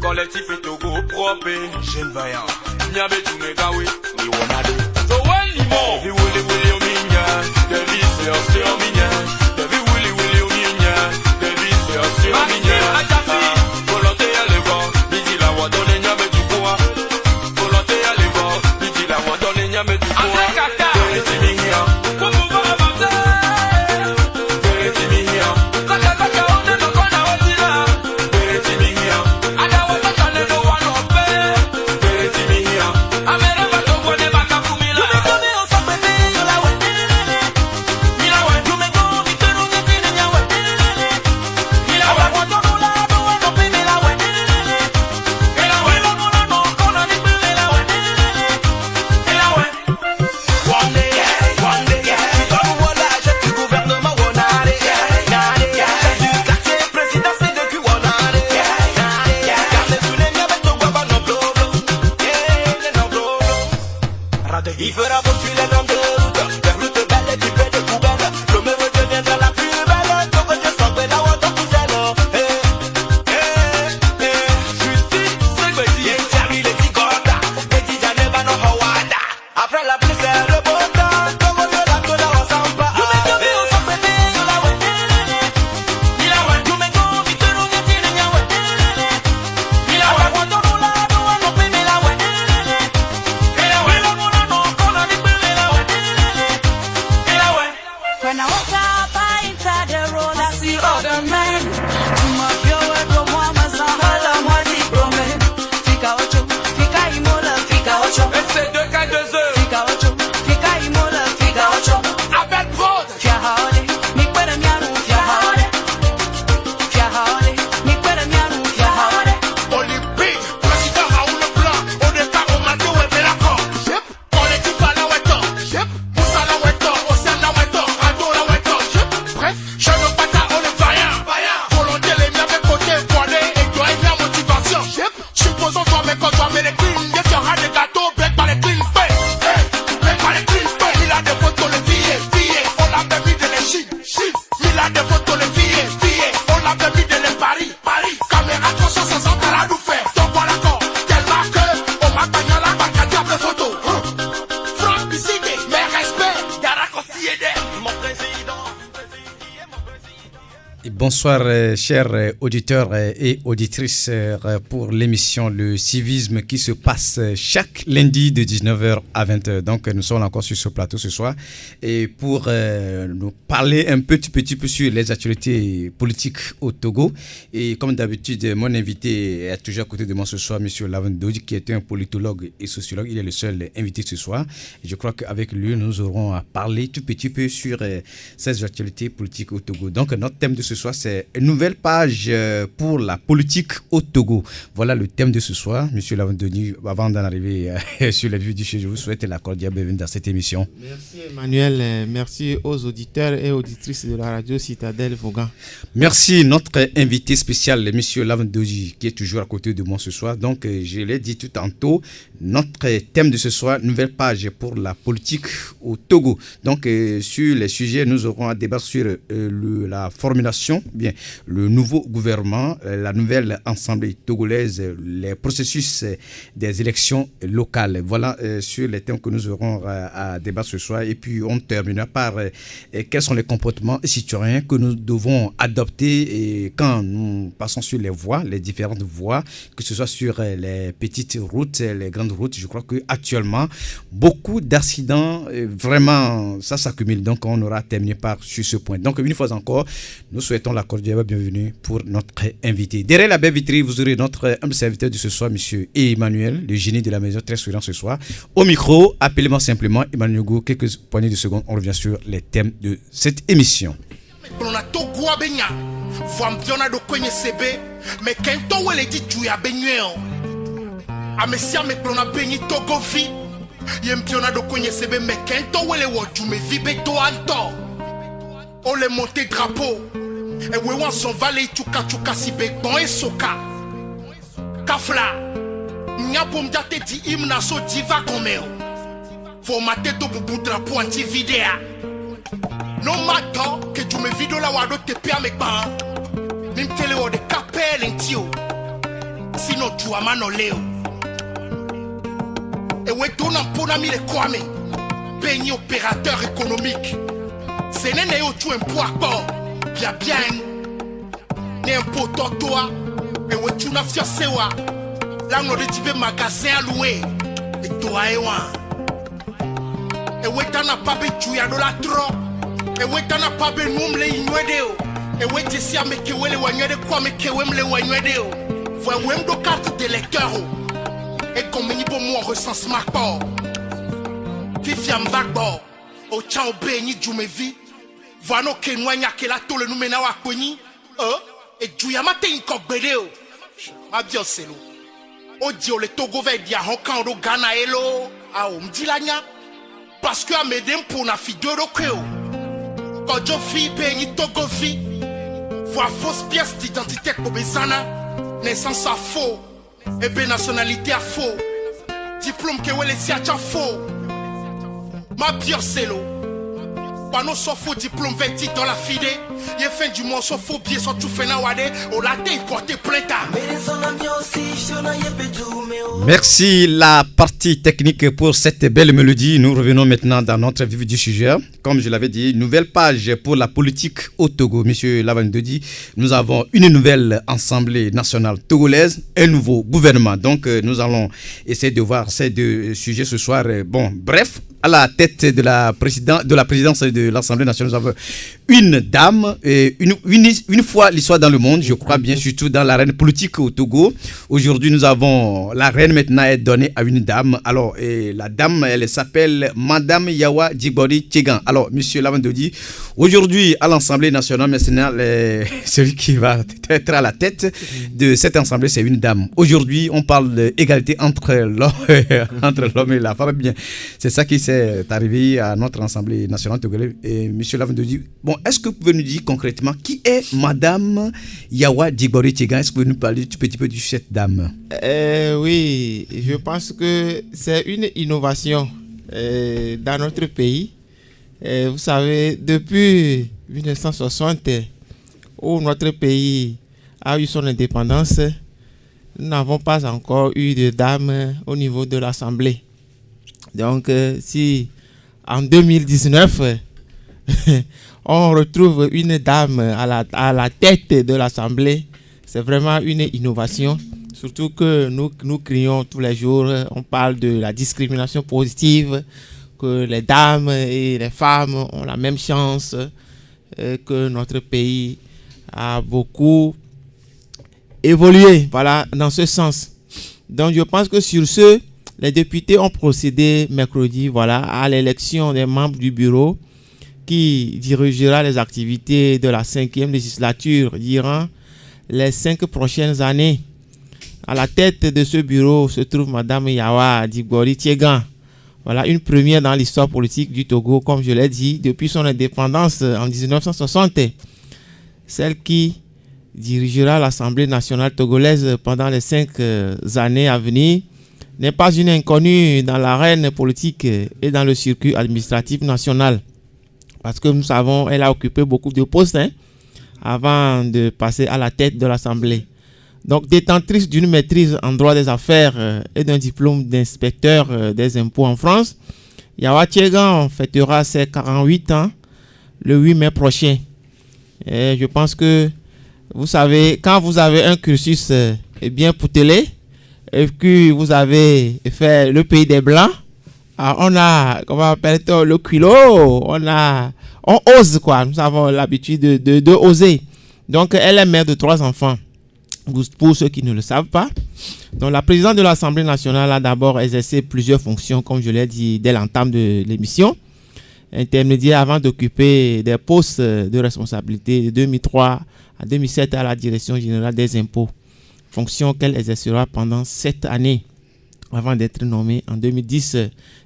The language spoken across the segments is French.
Collectif et Togo propre. Jeune vaillant. Nyabe tu me gawi. Ni wonade. So when you more. Devi wuli ominya. Devi se ominya. Devi wuli ominya. Devi se ominya. Volonté à l'effort. Bidi la wa donne nyabe tu quoi. Volonté à l'effort. Bidi la wa donne nyabe tu quoi. Il fera poursuivre les longues routes, vers route belle et du fait de poubelle. Le me deviendra la plus belle, donc je sens que la honte vous aime. Justice, c'est que si il s'arrive les bigotes, et si j'en ai pas no Howard. Après la pluie, c'est le beau temps, comme on y la tola, on s'en va. When I walk up, I enter the road, I see other men. Tu m'as vu au moi, ma samba, moi, dis promets. Fica ocho, fica imola, fica ocho. Et c'est 2K2E. Fica ocho, fica imola, fica ocho. Abel Vote. Fia haole, mi kwere mianu, fia haole. Fia haole, mi kwere mianu, fia haole. Olympique, président Raoul Blanc, au départ au matin où est Belacor. Collectif à la Weto, Moussa la Weto, Océane la Weto, Ado la Weto. Bref, je ne pas ta on est vaillant. Volonté les miens avec côté voilé et toi et la motivation. Supposons toi mais quand toi mais les clean, il y aura des gâteaux, bec par les clean pay. Bec par les clean pay. Il a des photos les filles, on l'a même mis de les chiffres. Il a des photos les filles, on l'a même mis de les paris. Caméra 360 à la nous fait. Donc voilà quoi, tellement que on m'a gagné la bague à diable photo. Franck Bissité, mes respects, Yara Kossiede, mon président. Et bonsoir chers auditeurs et auditrices pour l'émission Le Civisme qui se passe chaque lundi de 19h à 20h. Donc nous sommes encore sur ce plateau ce soir et pour nous parler un petit peu sur les actualités politiques au Togo. Et comme d'habitude, mon invité est toujours à côté de moi ce soir, M. Lavan Dodji, qui est un politologue et sociologue. Il est le seul invité ce soir. Et je crois qu'avec lui, nous aurons à parler tout petit peu sur ces actualités politiques au Togo. Donc notre thème de ce soir, c'est une nouvelle page pour la politique au Togo. Voilà le thème de ce soir. Monsieur Lavandoni, avant d'en arriver sur les vues du jeu, je vous souhaite la cordiale bienvenue dans cette émission. Merci Emmanuel, merci aux auditeurs et auditrices de la radio Citadelle Vaughan. Merci notre invité spécial, Monsieur Lavandoni, qui est toujours à côté de moi ce soir. Donc, je l'ai dit tout tantôt, notre thème de ce soir, nouvelle page pour la politique au Togo. Donc, sur les sujets, nous aurons à débattre sur la formulation, bien, le nouveau gouvernement, la nouvelle assemblée togolaise, les processus des élections locales. Voilà sur les thèmes que nous aurons à débattre ce soir. Et puis, on terminera par quels sont les comportements citoyens que nous devons adopter et quand nous passons sur les voies, les différentes voies, que ce soit sur les petites routes, les grandes routes. Je crois qu'actuellement, beaucoup d'accidents, vraiment, ça s'accumule. Donc, on aura terminé sur ce point. Donc, une fois encore, nous souhaitons la cordiale bienvenue pour notre invité. Derrière la belle vitrine, vous aurez notre humble serviteur de ce soir, monsieur Emmanuel, le génie de la maison, très souriant ce soir. Au micro, appelez-moi simplement Emmanuel Go. Quelques poignées de secondes, on revient sur les thèmes de cette émission. Mais quand on est dit tu as baigné, Amesia me plona baigné Togovi. Yempiona do konye sebe mais quand on est wo tu me vibe to anto. On les monté drapeau. Et we want son valet chuka chuka si bon et soka. Kafla. Nya pom jate di imna so diva komeo. Formaté to bubu drapeau anti vidéa. No matter que tu me vidéo la wado te pia me pa. Mim tele o de capel en tio. sino tuama no leo. Et ouais, donnant pour ami les kwame, peigné opérateur économique. C'est n'est yo tu un poids corps, bien bien. Né un poteau toi, et ouais, tu n'as fiancé wa. Là, on a dit magasin à louer, et toi et moi. Et ouais, t'en as pas besoin de la trop. Et ouais, t'en as pas besoin de l'inouédéo. Et ouais, tu sais, mais que ouais, les wagnes de quoi, mais que ouais, les wagnes de. Voilà, ouais, nos cartes d'électeurs. Et comme il y a mon recensement port. Fifi am vagbor. Au tchan au béni, du me vie. Voilà, nos kenouania qui la tole nous mena wa kweni. Et du yamate inkok bedeo. Ma bien, c'est l'eau. Au dio, le Togo va dire, Honkan, au Ghana, hello. Ah, on me dit la nya. Parce que à m'aider pour na fille de l'océan. Quand je vis, pays Togo vie. Voir fausse pièce d'identité pour Bezana. Naissance à faux. Et bien nationalité à faux. Diplôme que ouais les sièges à faux. Ma pire c'est l'eau. Pas nos faux diplôme 20 dans la fide. Il est fin du mois, sauf faux pieds, soit tout fait na wade. Au latte, il porte plainte. Merci la partie technique pour cette belle mélodie. Nous revenons maintenant dans notre vif du sujet. Comme je l'avais dit, nouvelle page pour la politique au Togo. Monsieur Lavandodi, nous avons une nouvelle Assemblée nationale togolaise, un nouveau gouvernement. Donc nous allons essayer de voir ces deux sujets ce soir. Bon, bref, à la tête de la présidence de l'Assemblée nationale, nous avons une dame, une fois l'histoire dans le monde, je crois bien, surtout dans l'arène politique au Togo. Aujourd'hui, nous avons la reine maintenant est donnée à une dame. Alors, la dame, elle s'appelle Madame Yawa Djigbori Tchegan. Alors, Monsieur Lavandodi, aujourd'hui à l'Assemblée nationale, celui qui va être à la tête de cette Assemblée, c'est une dame. Aujourd'hui, on parle d'égalité entre l'homme et la femme. Bien, c'est ça qui s'est arrivé à notre Assemblée nationale togolaise. Et Monsieur Lavandodi, bon, est-ce que vous pouvez nous dire concrètement qui est Madame Yawa Djigbori Tchegan? Est-ce que vous pouvez nous parler un petit peu de cette dame? Oui, je pense que c'est une innovation dans notre pays. Vous savez, depuis 1960, où notre pays a eu son indépendance, nous n'avons pas encore eu de dame au niveau de l'Assemblée. Donc, si en 2019, on retrouve une dame à la tête de l'Assemblée, c'est vraiment une innovation. Surtout que nous crions tous les jours, on parle de la discrimination positive, que les dames et les femmes ont la même chance, que notre pays a beaucoup évolué, voilà, dans ce sens. Donc je pense que sur ce, les députés ont procédé mercredi, voilà, à l'élection des membres du bureau qui dirigera les activités de la 5e législature durant les 5 prochaines années. À la tête de ce bureau se trouve Madame Yawa Djigbori Tchegan. Voilà, une première dans l'histoire politique du Togo, comme je l'ai dit, depuis son indépendance en 1960. Celle qui dirigera l'Assemblée nationale togolaise pendant les 5 années à venir n'est pas une inconnue dans l'arène politique et dans le circuit administratif national. Parce que nous savons, elle a occupé beaucoup de postes avant de passer à la tête de l'Assemblée. Donc, détentrice d'une maîtrise en droit des affaires et d'un diplôme d'inspecteur des impôts en France, Yawa Tchegan fêtera ses 48 ans le 8 mai prochain. Et je pense que, vous savez, quand vous avez un cursus bien poutelé, et que vous avez fait le pays des Blancs, on a, comment appelle-t-on, le culot, on ose quoi, nous avons l'habitude de oser. Donc, elle est mère de 3 enfants. Pour ceux qui ne le savent pas, donc la présidente de l'Assemblée nationale a d'abord exercé plusieurs fonctions, comme je l'ai dit dès l'entame de l'émission, intermédiaire avant d'occuper des postes de responsabilité de 2003 à 2007 à la direction générale des impôts, fonction qu'elle exercera pendant 7 années avant d'être nommée en 2010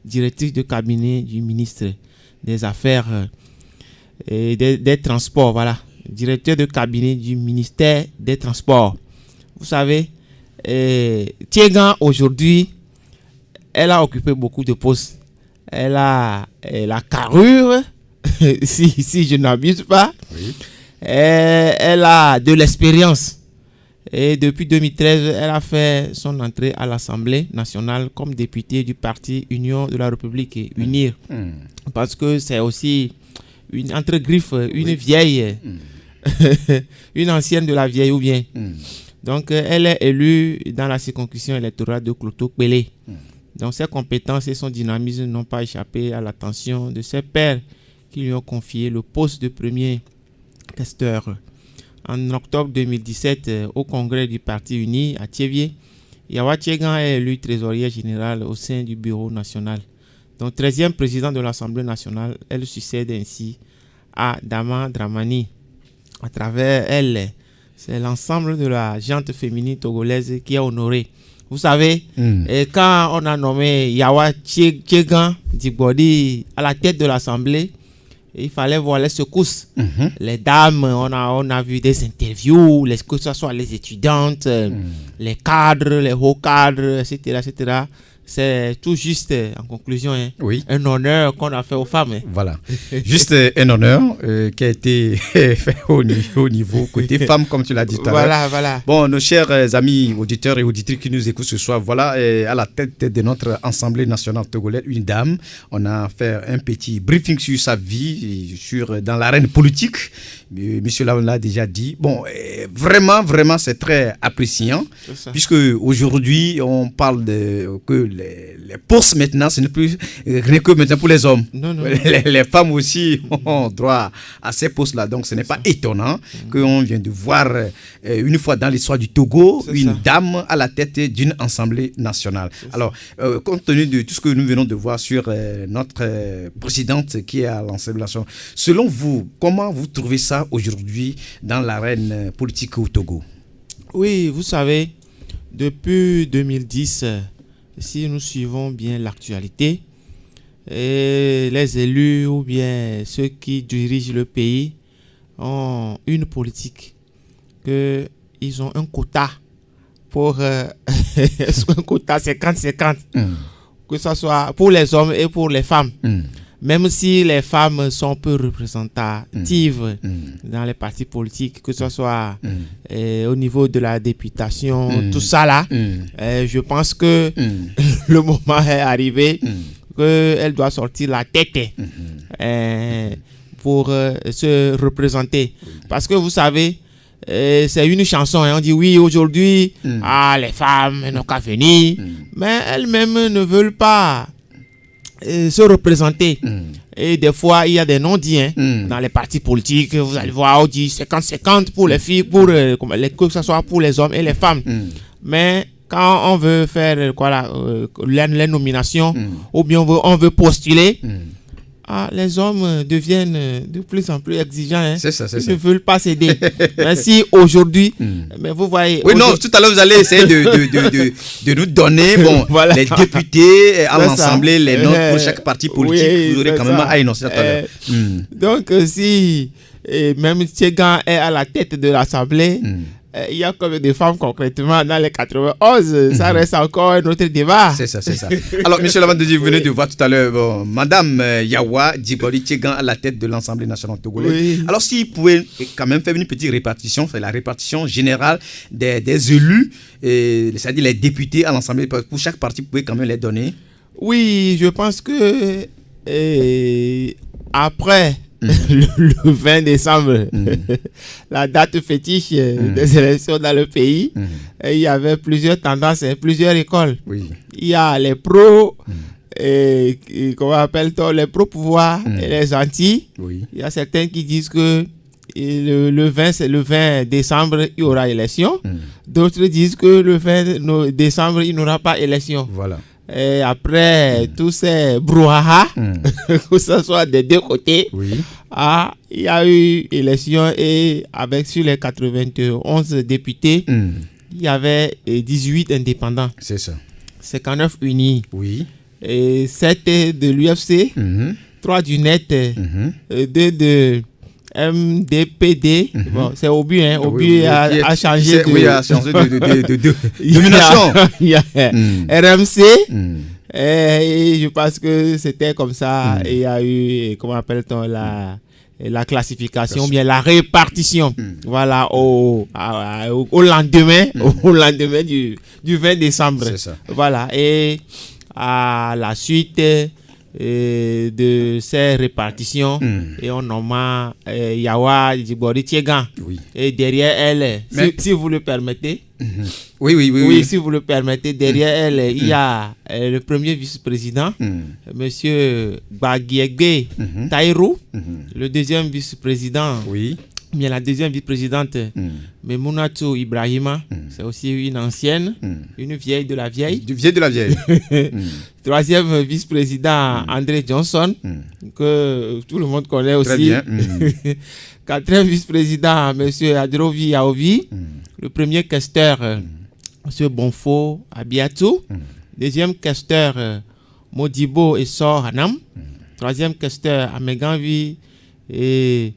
directrice de cabinet du ministre des Affaires et des Transports, voilà, directeur de cabinet du ministère des Transports. Vous savez, Tchegan aujourd'hui, elle a occupé beaucoup de postes. Elle a la carrure, si je n'abuse pas. Oui. Elle a de l'expérience. Et depuis 2013, elle a fait son entrée à l'Assemblée nationale comme députée du parti Union de la République et Unir. Parce que c'est aussi une entre-griffe, une vieille, une ancienne de la vieille ou bien. Donc, elle est élue dans la circonscription électorale de Kloto-Kpélé. Donc, ses compétences et son dynamisme n'ont pas échappé à l'attention de ses pairs qui lui ont confié le poste de premier questeur. En octobre 2017, au congrès du Parti uni à Thiévié, Yawa Tchegan est élu trésorier général au sein du bureau national. Donc, 13e président de l'Assemblée nationale, elle succède ainsi à Dama Dramani. À travers elle, c'est l'ensemble de la gente féminine togolaise qui est honorée. Vous savez, et quand on a nommé Yawa Tchegan Djigbodi à la tête de l'Assemblée, il fallait voir les secousses. Les dames, on a vu des interviews, que ce soit les étudiantes, les cadres, les hauts cadres, etc. etc. C'est tout juste, en conclusion, un honneur qu'on a fait aux femmes. Voilà. Juste un honneur qui a été fait au niveau côté femmes, comme tu l'as dit tout à l'heure. Voilà. Bon, nos chers amis auditeurs et auditrices qui nous écoutent ce soir, voilà, à la tête de notre Assemblée nationale togolaise, une dame. On a fait un petit briefing sur sa vie, dans l'arène politique. Monsieur l'a déjà dit. Bon, vraiment, c'est très appréciant. Puisque aujourd'hui, on parle que les postes maintenant, ce n'est plus rien que maintenant pour les hommes. Non. Les femmes aussi ont droit à ces postes-là. Donc, ce n'est pas étonnant qu'on vient de voir une fois dans l'histoire du Togo, une dame à la tête d'une assemblée nationale. Alors, compte tenu de tout ce que nous venons de voir sur notre présidente qui est à l'Assemblée nationale, selon vous, comment vous trouvez ça aujourd'hui dans l'arène politique au Togo? Oui, vous savez, depuis 2010, si nous suivons bien l'actualité, les élus ou bien ceux qui dirigent le pays ont une politique qu'ils ont un quota pour un quota 50-50, que ce soit pour les hommes et pour les femmes. Même si les femmes sont peu représentatives dans les partis politiques, que ce soit au niveau de la députation, tout ça là, je pense que le moment est arrivé qu'elle doit sortir la tête pour se représenter. Parce que vous savez, c'est une chanson, on dit oui, aujourd'hui, les femmes n'ont qu'à venir, mais elles-mêmes ne veulent pas se représenter. Et des fois, il y a des non-dits dans les partis politiques. Vous allez voir, on dit 50-50 pour les filles, que ce soit pour les hommes et les femmes. Mais quand on veut faire les nominations, ou bien on veut postuler, les hommes deviennent de plus en plus exigeants. C'est ça. Ils ne veulent pas céder. Mais si aujourd'hui, mais vous voyez... Oui, non, tout à l'heure, vous allez essayer de nous donner les députés à l'Assemblée, les noms pour chaque parti politique. Vous aurez quand même à énoncer tout à l'heure. Donc, si même Tchegan est à la tête de l'Assemblée, il y a combien de femmes concrètement dans les 91? Ça reste encore un autre débat. C'est ça. Alors, monsieur Lavandoji, vous venez de voir tout à l'heure Madame Yawa Djigbodi Tchegan à la tête de l'Assemblée nationale togolaise. Alors, s'il pouvait quand même faire une petite répartition, c'est la répartition générale des élus, c'est-à-dire les députés à l'Assemblée, pour chaque parti, vous pouvez quand même les donner. Oui, je pense que après le 20 décembre, la date fétiche des élections dans le pays, il y avait plusieurs tendances, plusieurs écoles. Il y a les pros, comment appelle-t-on, les pro-pouvoir et les anti. Il y a certains qui disent que le 20 décembre, il y aura élection. D'autres disent que le 20 décembre, il n'y aura pas élection. Voilà. Et après tous ces brouhaha, que ce soit des deux côtés, il y a eu élection et avec sur les 91 députés, il y avait 18 indépendants. C'est ça. 59 unis. Et 7 de l'UFC, 3 du NET, 2 de MDPD. Bon, c'est Obu, Obu a changé de nomination. RMC. Et je pense que c'était comme ça. Et il y a eu, comment appelle-t-on, la classification, bien la répartition. Voilà, au lendemain, au lendemain du 20 décembre. C'est ça. Voilà, et à la suite de ces répartitions, et on nomma Yawa Djibori Tiegan. Oui. Et derrière elle, si vous le permettez, Oui. si vous le permettez, derrière elle, il y a le premier vice-président, monsieur Bagiegbe Taïrou, le deuxième vice-président, Oui. bien la deuxième vice-présidente, Memounatou Ibrahima, c'est aussi une ancienne, une vieille de la vieille. Du vieil de la vieille. Troisième vice-président, André Johnson, que tout le monde connaît aussi. Très bien. Quatrième vice-président, M. Adrovi Aovi. Le premier questeur, M. Bonfo Abiatou. Deuxième questeur, Modibo Essor Hanam. Troisième questeur, Ameganvi et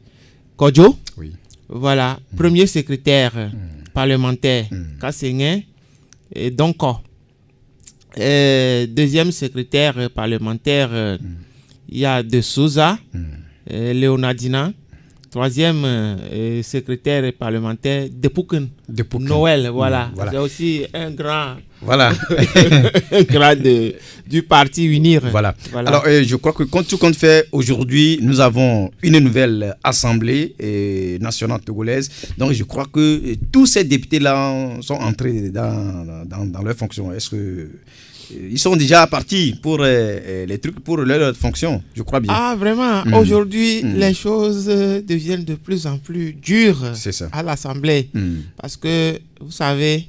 Kodjo. Oui. Voilà. Premier secrétaire parlementaire, Kassengen et Donko. Deuxième secrétaire parlementaire, il y a De Souza, Léonardina. Troisième secrétaire parlementaire, Depuken. Noël, voilà. C'est aussi un grand, un grand du parti Unir. Voilà. Alors, je crois que tout compte fait, aujourd'hui, nous avons une nouvelle assemblée nationale togolaise. Donc, je crois que tous ces députés-là sont entrés dans leurs fonctions. Est-ce que ils sont déjà partis pour les trucs, pour leur fonction, je crois bien. Ah, vraiment, aujourd'hui, les choses deviennent de plus en plus dures à l'Assemblée. Parce que, vous savez,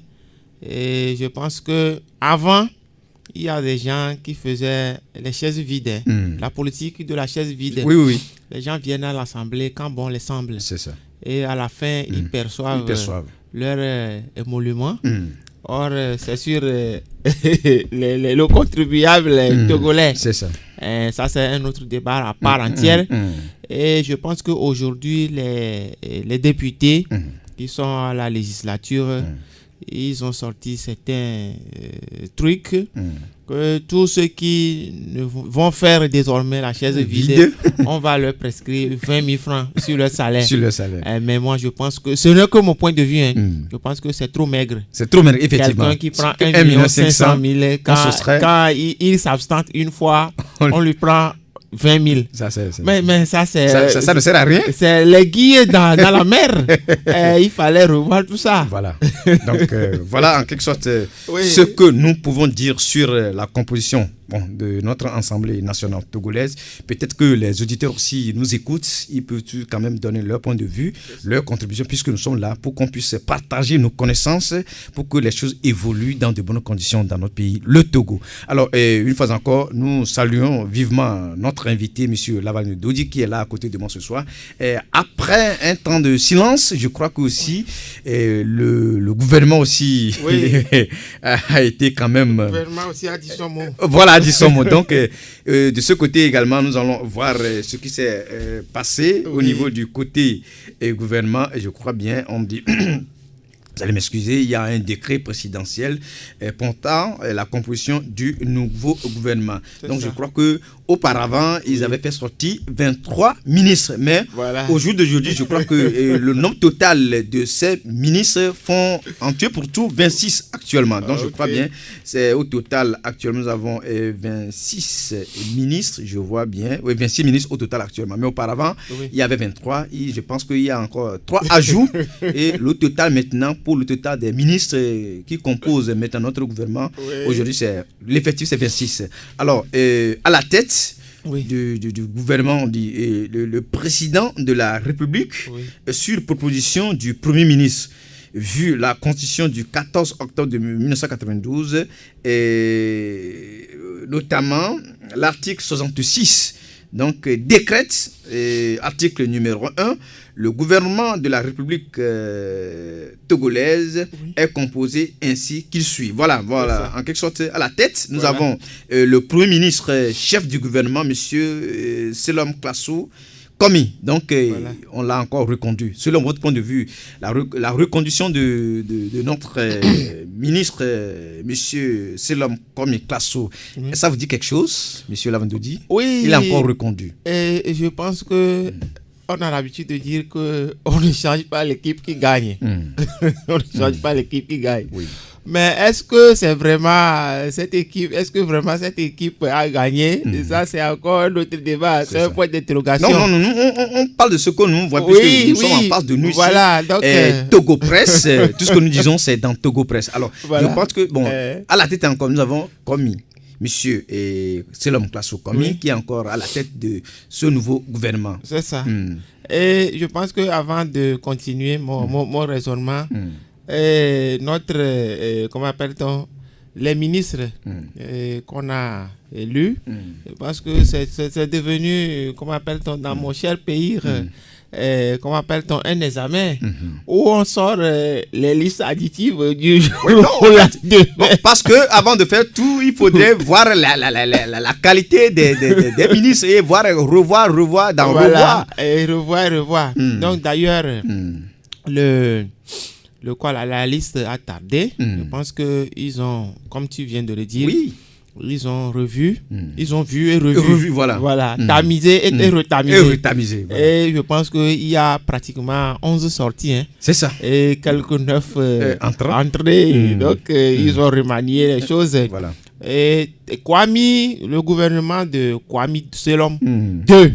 je pense que avant, il y a des gens qui faisaient les chaises vides. La politique de la chaise vide. Oui. Les gens viennent à l'Assemblée quand bon les semble. C'est ça. Et à la fin, ils perçoivent leur émolument. Or, c'est sur le contribuable togolais. C'est ça. Ça, c'est un autre débat à part entière. Et je pense qu'aujourd'hui, les députés qui sont à la législature, ils ont sorti certains trucs que tous ceux qui vont faire désormais la chaise vide, on va leur prescrire 20 000 francs sur leur salaire. Mais moi, je pense que ce n'est que mon point de vue. Je pense que c'est trop maigre. C'est trop maigre, effectivement. Quelqu'un qui prend 1 500 000, quand il s'abstente une fois, on lui prend 20 000. Mais ça, ça ne sert à rien. C'est les guilles dans la mer. Il fallait revoir tout ça. Voilà. Donc, voilà en quelque sorte ce que nous pouvons dire sur la composition de notre Assemblée nationale togolaise. Peut-être que les auditeurs aussi nous écoutent. Ils peuvent quand même donner leur point de vue, leur contribution, puisque nous sommes là pour qu'on puisse partager nos connaissances, pour que les choses évoluent dans de bonnes conditions dans notre pays, le Togo. Alors, une fois encore, nous saluons vivement notre invité, M. Laval Ndodji, qui est là à côté de moi ce soir. Après un temps de silence, je crois que aussi le gouvernement aussi a été quand même... Le gouvernement aussi a dit son mot. Voilà, a dit son mot. Donc, de ce côté également, nous allons voir ce qui s'est passé au niveau du côté gouvernement. Et je crois bien, on me dit... Vous allez m'excuser, il y a un décret présidentiel portant la composition du nouveau gouvernement. Donc, je crois que auparavant, ils avaient fait sortir 23 ministres. Mais au jour d'aujourd'hui, je crois que le nombre total de ces ministres font en tout pour tout 26 actuellement. Donc, je crois bien, c'est au total, actuellement, nous avons 26 ministres, je vois bien. Oui, 26 ministres au total actuellement. Mais auparavant, il y avait 23. Et je pense qu'il y a encore 3 ajouts. Et le total maintenant, pour le total des ministres qui composent maintenant notre gouvernement, aujourd'hui, l'effectif, c'est 26. Alors, à la tête du gouvernement, on dit le président de la République, sur proposition du Premier ministre, vu la constitution du 14 octobre 1992, et notamment l'article 66, donc décrète, article numéro 1, le gouvernement de la République togolaise est composé ainsi qu'il suit. Voilà, en quelque sorte, à la tête, nous avons le Premier ministre, chef du gouvernement, M. Selom Klasso Komi. Donc, on l'a encore reconduit. Selon votre point de vue, la reconduction de notre ministre, M. Selom Komi Klasso, ça vous dit quelque chose, M. Lavan Ndodji? Oui. Il est encore reconduit. Et je pense que on a l'habitude de dire qu'on ne change pas l'équipe qui gagne. On ne change pas l'équipe qui gagne. Oui. Mais est-ce que c'est vraiment cette équipe, a gagné? Et ça, c'est encore un autre débat. C'est un point d'interrogation. Non, on parle de ce que nous voyons, Oui, puisque nous sommes en oui. face de nous Voilà, ici. donc, Togo Presse, tout ce que nous disons, c'est dans Togo Presse. Alors, Voilà. je pense que, à la tête encore, nous avons commis Monsieur Selom Klasso Komi, Oui. qui est encore à la tête de ce nouveau gouvernement. C'est ça. Et je pense qu'avant de continuer mon raisonnement, comment appelle-t-on, les ministres qu'on a élus, je pense que c'est devenu, comment appelle-t-on, dans mon cher pays, comment appelle-t-on, un examen où on sort les listes additives du jour au lendemain. Bon, parce que avant de faire tout, il faudrait voir la qualité des ministres et revoir, dans Voilà, revoir. et revoir. Donc d'ailleurs, la liste a tardé. Je pense qu'ils ont, comme tu viens de le dire, Oui. ils ont revu, ils ont vu et revu. Revu, voilà. Tamisé et retamisé. Et retamisé, voilà. Et je pense qu'il y a pratiquement 11 sorties. Hein, C'est ça. et quelques 9 entrées. entrées. Donc, ils ont remanié les choses. Voilà. Et le gouvernement de Kwame Selom 2. Oui,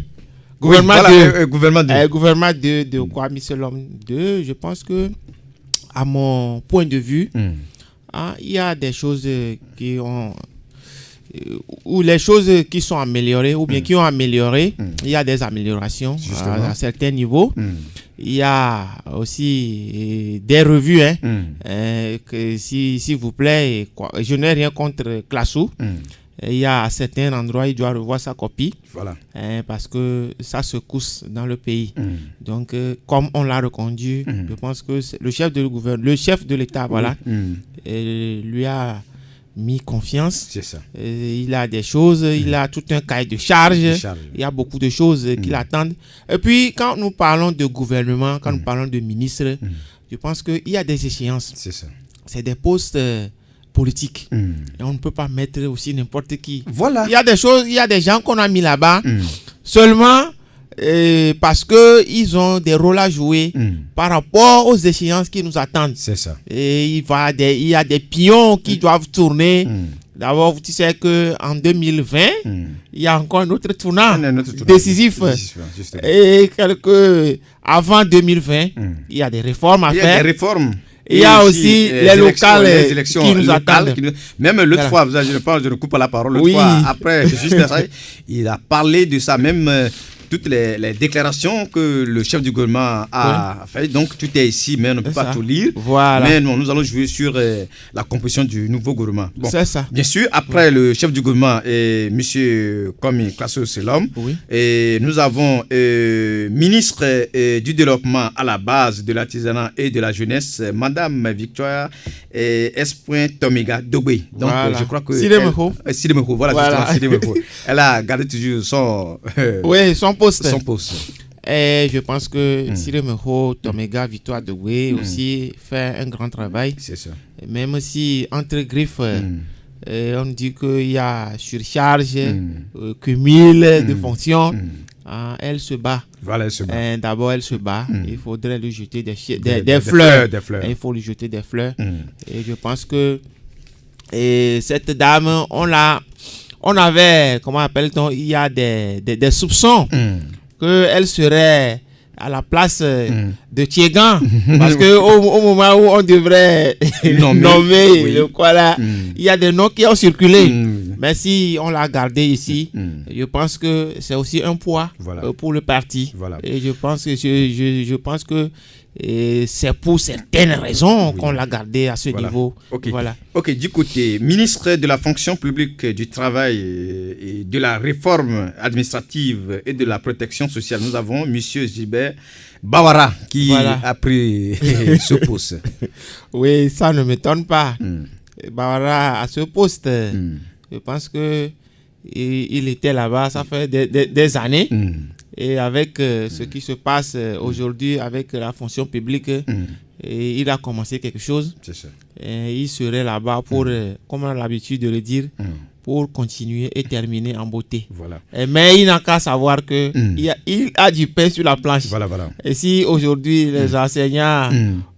Gouvernement voilà, 2. gouvernement 2. De Kwame Selom 2, je pense que, à mon point de vue, il y a des choses qui ont... ou les choses qui sont améliorées ou bien qui ont amélioré, il y a des améliorations à certains niveaux. Il y a aussi des revues, que s'il vous plaît, je n'ai rien contre Klasso. Il y a à certains endroits, il doit revoir sa copie. Voilà. Parce que ça secousse dans le pays. Donc, comme on l'a reconduit, je pense que le chef de l'État, voilà, lui a mis confiance. C'est ça. Il a des choses, il a tout un cahier de charge. Il y a beaucoup de choses qui l'attendent. Et puis, quand nous parlons de gouvernement, quand nous parlons de ministre, je pense qu'il y a des échéances. C'est ça. C'est des postes politiques. Et on ne peut pas mettre aussi n'importe qui. Voilà. Il y a des choses, il y a des gens qu'on a mis là-bas seulement parce qu'ils ont des rôles à jouer par rapport aux échéances qui nous attendent. C'est ça. Et il y a des pions qui doivent tourner. D'abord, tu sais qu'en 2020, il y a encore un autre tournant décisif. Et avant 2020, il y a des réformes à faire. Il y a des réformes. Il y a aussi les locales élections qui nous attendent. Même l'autre fois, je ne coupe pas la parole, l'autre fois, après, juste ça, il a parlé de ça, même toutes les déclarations que le chef du gouvernement a fait. Donc, tout est ici, mais on ne peut pas tout lire. Voilà. Mais nous allons jouer sur la composition du nouveau gouvernement. Bon, c'est ça. Bien sûr, après le chef du gouvernement, M. Kwame Klasso Selom, et nous avons ministre du développement à la base de l'artisanat et de la jeunesse, Madame Victoire S. Tomiga Dogbe. Donc, je crois que... Sidemeko, voilà. Sidemeko. Elle a gardé toujours son... son poste. Et je pense que Sidemeko Tomiga Victoire Dogbe aussi fait un grand travail. C'est ça. Même si, entre griffes, on dit qu'il y a surcharge, cumul de fonctions, elle se bat. Voilà, elle se bat. D'abord, elle se bat. Il faudrait lui jeter des fleurs. Il faut lui jeter des fleurs. Et je pense que cette dame, on avait, comment appelle-t-on, il y a des soupçons qu'elle serait à la place de Tiegan. Parce qu'au moment où on devrait nommer le quoi là, il y a des noms qui ont circulé. Mais si on l'a gardé ici, je pense que c'est aussi un poids pour le parti. Et je pense que c'est pour certaines raisons qu'on l'a gardé à ce niveau. Ok, du côté ministre de la fonction publique, du travail et de la réforme administrative et de la protection sociale, nous avons M. Gilbert Bawara qui a pris ce poste. Oui, ça ne m'étonne pas. Bawara à ce poste, je pense que il était là-bas, ça fait des années. Et avec ce qui se passe aujourd'hui avec la fonction publique, et il a commencé quelque chose. C'est ça. Et il serait là-bas pour, comme on a l'habitude de le dire, pour continuer et terminer en beauté. Voilà. Mais il n'a qu'à savoir que il a du pain sur la planche. Voilà, voilà. Et si aujourd'hui les enseignants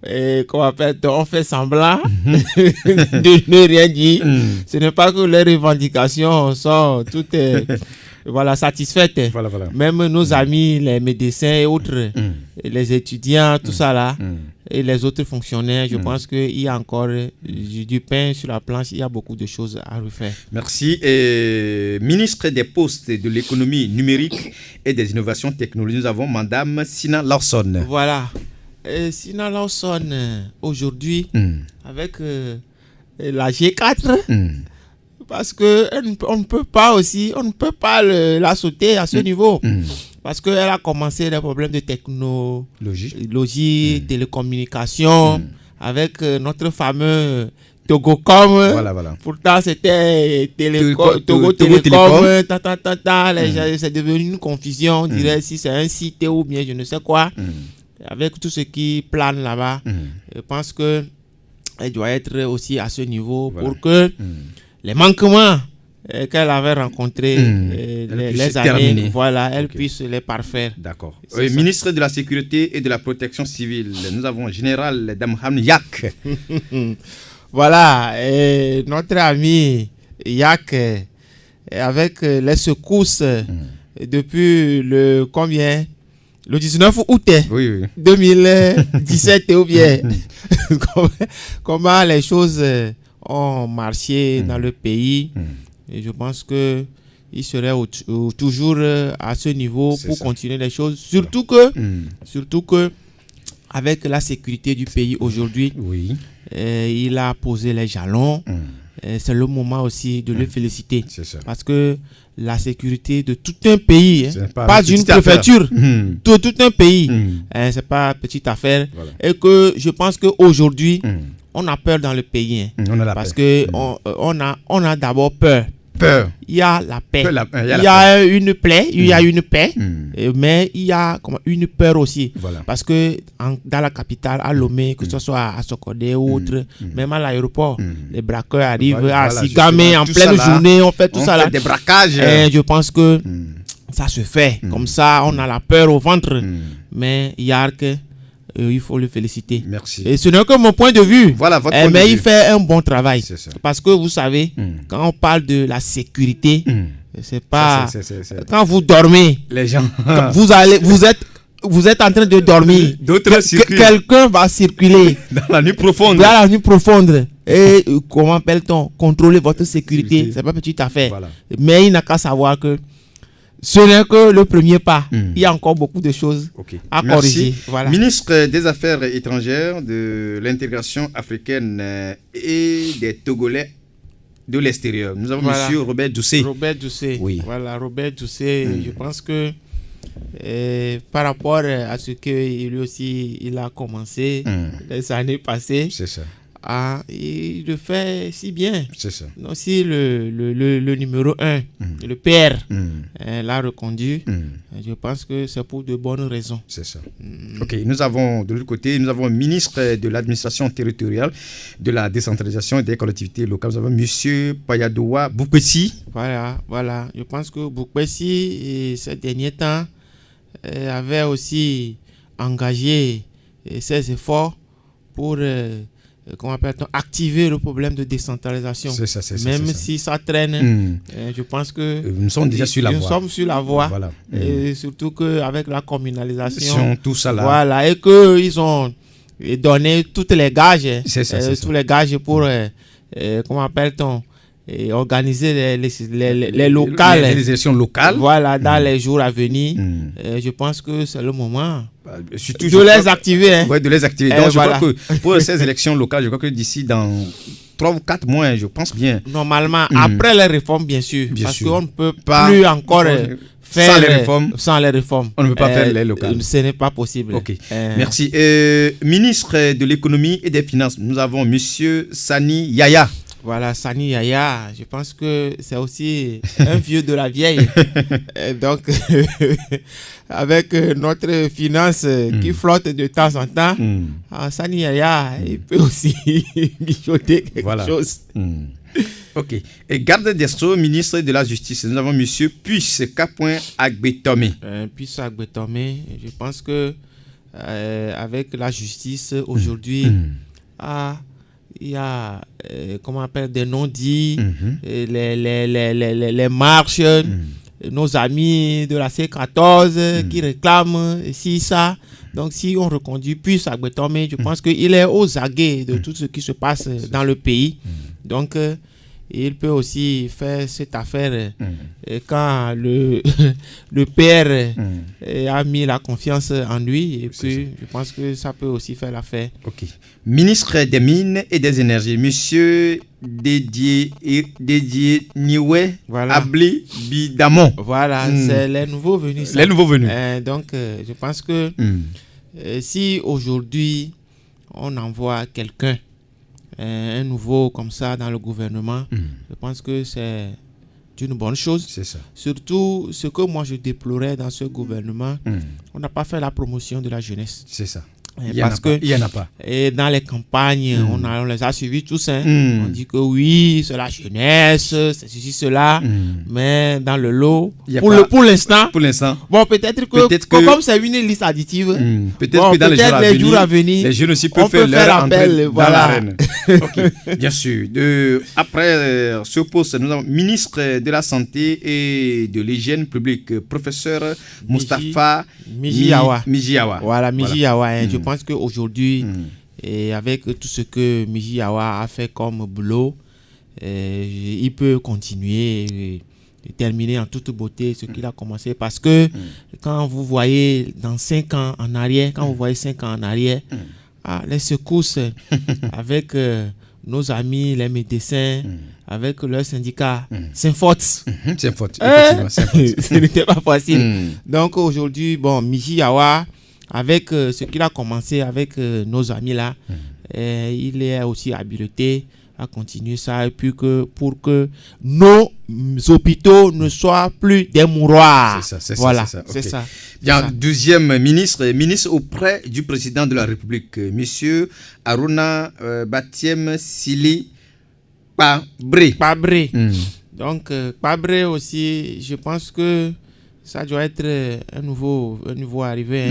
on fait semblant de ne rien dire, ce n'est pas que les revendications sont toutes satisfaites. Voilà, voilà. Même nos amis, les médecins et autres, et les étudiants, tout ça là, et les autres fonctionnaires, je pense qu'il y a encore du pain sur la planche, il y a beaucoup de choses à refaire. Merci. Ministre des Postes, de l'économie numérique et des innovations technologiques, nous avons Madame Sina Lawson. Voilà. Sina Lawson, aujourd'hui, avec la G4, parce que on ne peut pas la sauter à ce niveau. Parce qu'elle a commencé les problèmes de technologie, télécommunication, avec notre fameux Togocom. Voilà. Pourtant, c'était Togo Télécom. C'est devenu une confusion. On dirait si c'est un site ou bien je ne sais quoi. Avec tout ce qui plane là-bas, je pense qu'elle doit être aussi à ce niveau pour que les manquements qu'elle avait rencontrés les années, elle puisse les parfaire. D'accord. Ministre de la Sécurité et de la Protection civile, nous avons Général Damham Yak. Voilà, notre ami Yak, avec les secousses depuis le 19 août 2017 ou bien comment les choses ont marché dans le pays. Et je pense que il serait toujours à ce niveau pour continuer les choses. Surtout que avec la sécurité du pays aujourd'hui, il a posé les jalons. C'est le moment aussi de le féliciter. Parce que la sécurité de tout un pays, pas d'une préfecture, de tout un pays, c'est pas petite affaire. Voilà. Et que je pense qu'aujourd'hui, on a peur dans le pays. Parce que on a d'abord peur. Il y a la paix. Il y a une plaie, il y a une paix, mais il y a une peur aussi. Voilà. Parce que dans la capitale, à Lomé, que ce soit à Sokodé ou autre, même à l'aéroport, les braqueurs arrivent à Sigamé en pleine journée, on fait tout ça là. Des braquages. Et je pense que ça se fait. Comme ça, on a la peur au ventre. Mais Yark, il faut le féliciter. Merci. Et ce n'est que mon point de vue. Voilà, votre point de mais vue. il fait un bon travail. Parce que vous savez, quand on parle de la sécurité, c'est pas... Quand vous dormez, les gens... vous êtes en train de dormir. D'autres circulent. Quelqu'un va circuler. Dans la nuit profonde. Dans la nuit profonde. Et comment appelle-t-on? Contrôler votre sécurité. C'est pas petite affaire. Voilà. Mais il n'a qu'à savoir que ce n'est que le premier pas. Il y a encore beaucoup de choses à corriger. Voilà. Ministre des Affaires étrangères, de l'intégration africaine et des Togolais de l'extérieur. Nous avons monsieur Robert Doucet. Robert Doucet. Oui. Voilà, Robert Doucet. Je pense que par rapport à ce que lui aussi il a commencé les années passées. C'est ça. Il le fait si bien. C'est ça. Aussi le numéro 1, le PR, l'a reconduit. Je pense que c'est pour de bonnes raisons. C'est ça. Ok, nous avons de l'autre côté, nous avons un ministre de l'administration territoriale, de la décentralisation et des collectivités locales. Nous avons monsieur Payadoua Boukpessi. Voilà. Je pense que Boukpessi, ces derniers temps, avait aussi engagé ses efforts pour activer le problème de décentralisation. Même si ça traîne, je pense que nous sommes déjà sur la voie. Nous sommes sur la voie. Voilà. Et surtout qu'avec la communalisation, tout ça là. Voilà, et qu'ils ont donné toutes les gages, tous les gages pour, comment appelle-t-on, organiser les locales. Les élections locales. Voilà, dans les jours à venir. Je pense que c'est le moment. De les activer. Oui, de les activer. Donc, je crois que pour ces élections locales, je crois que d'ici dans 3 ou 4 mois, je pense bien. Normalement, après les réformes, bien sûr. Parce qu'on ne peut pas plus encore faire sans les réformes. On ne peut pas faire les locales. Ce n'est pas possible. Ok. Merci. Ministre de l'économie et des finances, nous avons monsieur Sani Yaya. Voilà, Sani Yaya, je pense que c'est aussi un vieux de la vieille. Donc, avec notre finance qui flotte de temps en temps, Sani Yaya, il peut aussi mijoter quelque chose. Ok. Et garde des Sceaux, ministre de la Justice, nous avons monsieur Puisse Kapouin Agbetome. Puisse Agbetome, je pense que avec la justice aujourd'hui, il y a comment on appelle des non-dits, les marches, nos amis de la C14 qui réclament ici ça. Donc si on reconduit Puisse Agbetome, je pense qu'il est aux aguets de tout ce qui se passe dans le pays. Donc il peut aussi faire cette affaire quand le père a mis la confiance en lui. Et puis, je pense que ça peut aussi faire l'affaire. Ok. Ministre des Mines et des Énergies, monsieur Dédié Niwe Abli Bidamon. Voilà, c'est les nouveaux venus. Les nouveaux venus. Donc, je pense que si aujourd'hui, on envoie quelqu'un, un nouveau comme ça dans le gouvernement, je pense que c'est une bonne chose. C'est ça. Surtout, ce que moi je déplorais dans ce gouvernement, on n'a pas fait la promotion de la jeunesse. C'est ça. Il n'y en a pas. Et dans les campagnes, on les a suivis tous. On dit que oui, c'est la jeunesse, c'est ceci, cela. Mais dans le lot, pour l'instant, bon, peut-être que comme c'est une liste additive, peut-être que dans les jours à venir, les jeunes aussi peuvent faire appel dans l'arène. Ok, bien sûr. Après ce poste, nous avons ministre de la Santé et de l'Hygiène publique, professeur Moustapha Mijiawa. Voilà, Mijiawa. Je pense qu'aujourd'hui, et avec tout ce que Mijiawa a fait comme boulot, il peut continuer et terminer en toute beauté ce qu'il a commencé. Parce que quand vous voyez dans 5 ans en arrière, les secousses avec nos amis, les médecins, avec leur syndicat, c'est faute. C'est faute, effectivement. Ce n'était pas facile. Donc aujourd'hui, bon, Mijiawa, avec ce qu'il a commencé avec nos amis là, il est aussi habilité à continuer ça et puis pour que nos hôpitaux ne soient plus des mouroirs. C'est ça. Bien, 12e ministre auprès du président de la République, monsieur Aruna Batiem Sili Pabré. Donc Pabré aussi, je pense que ça doit être un nouveau arrivé.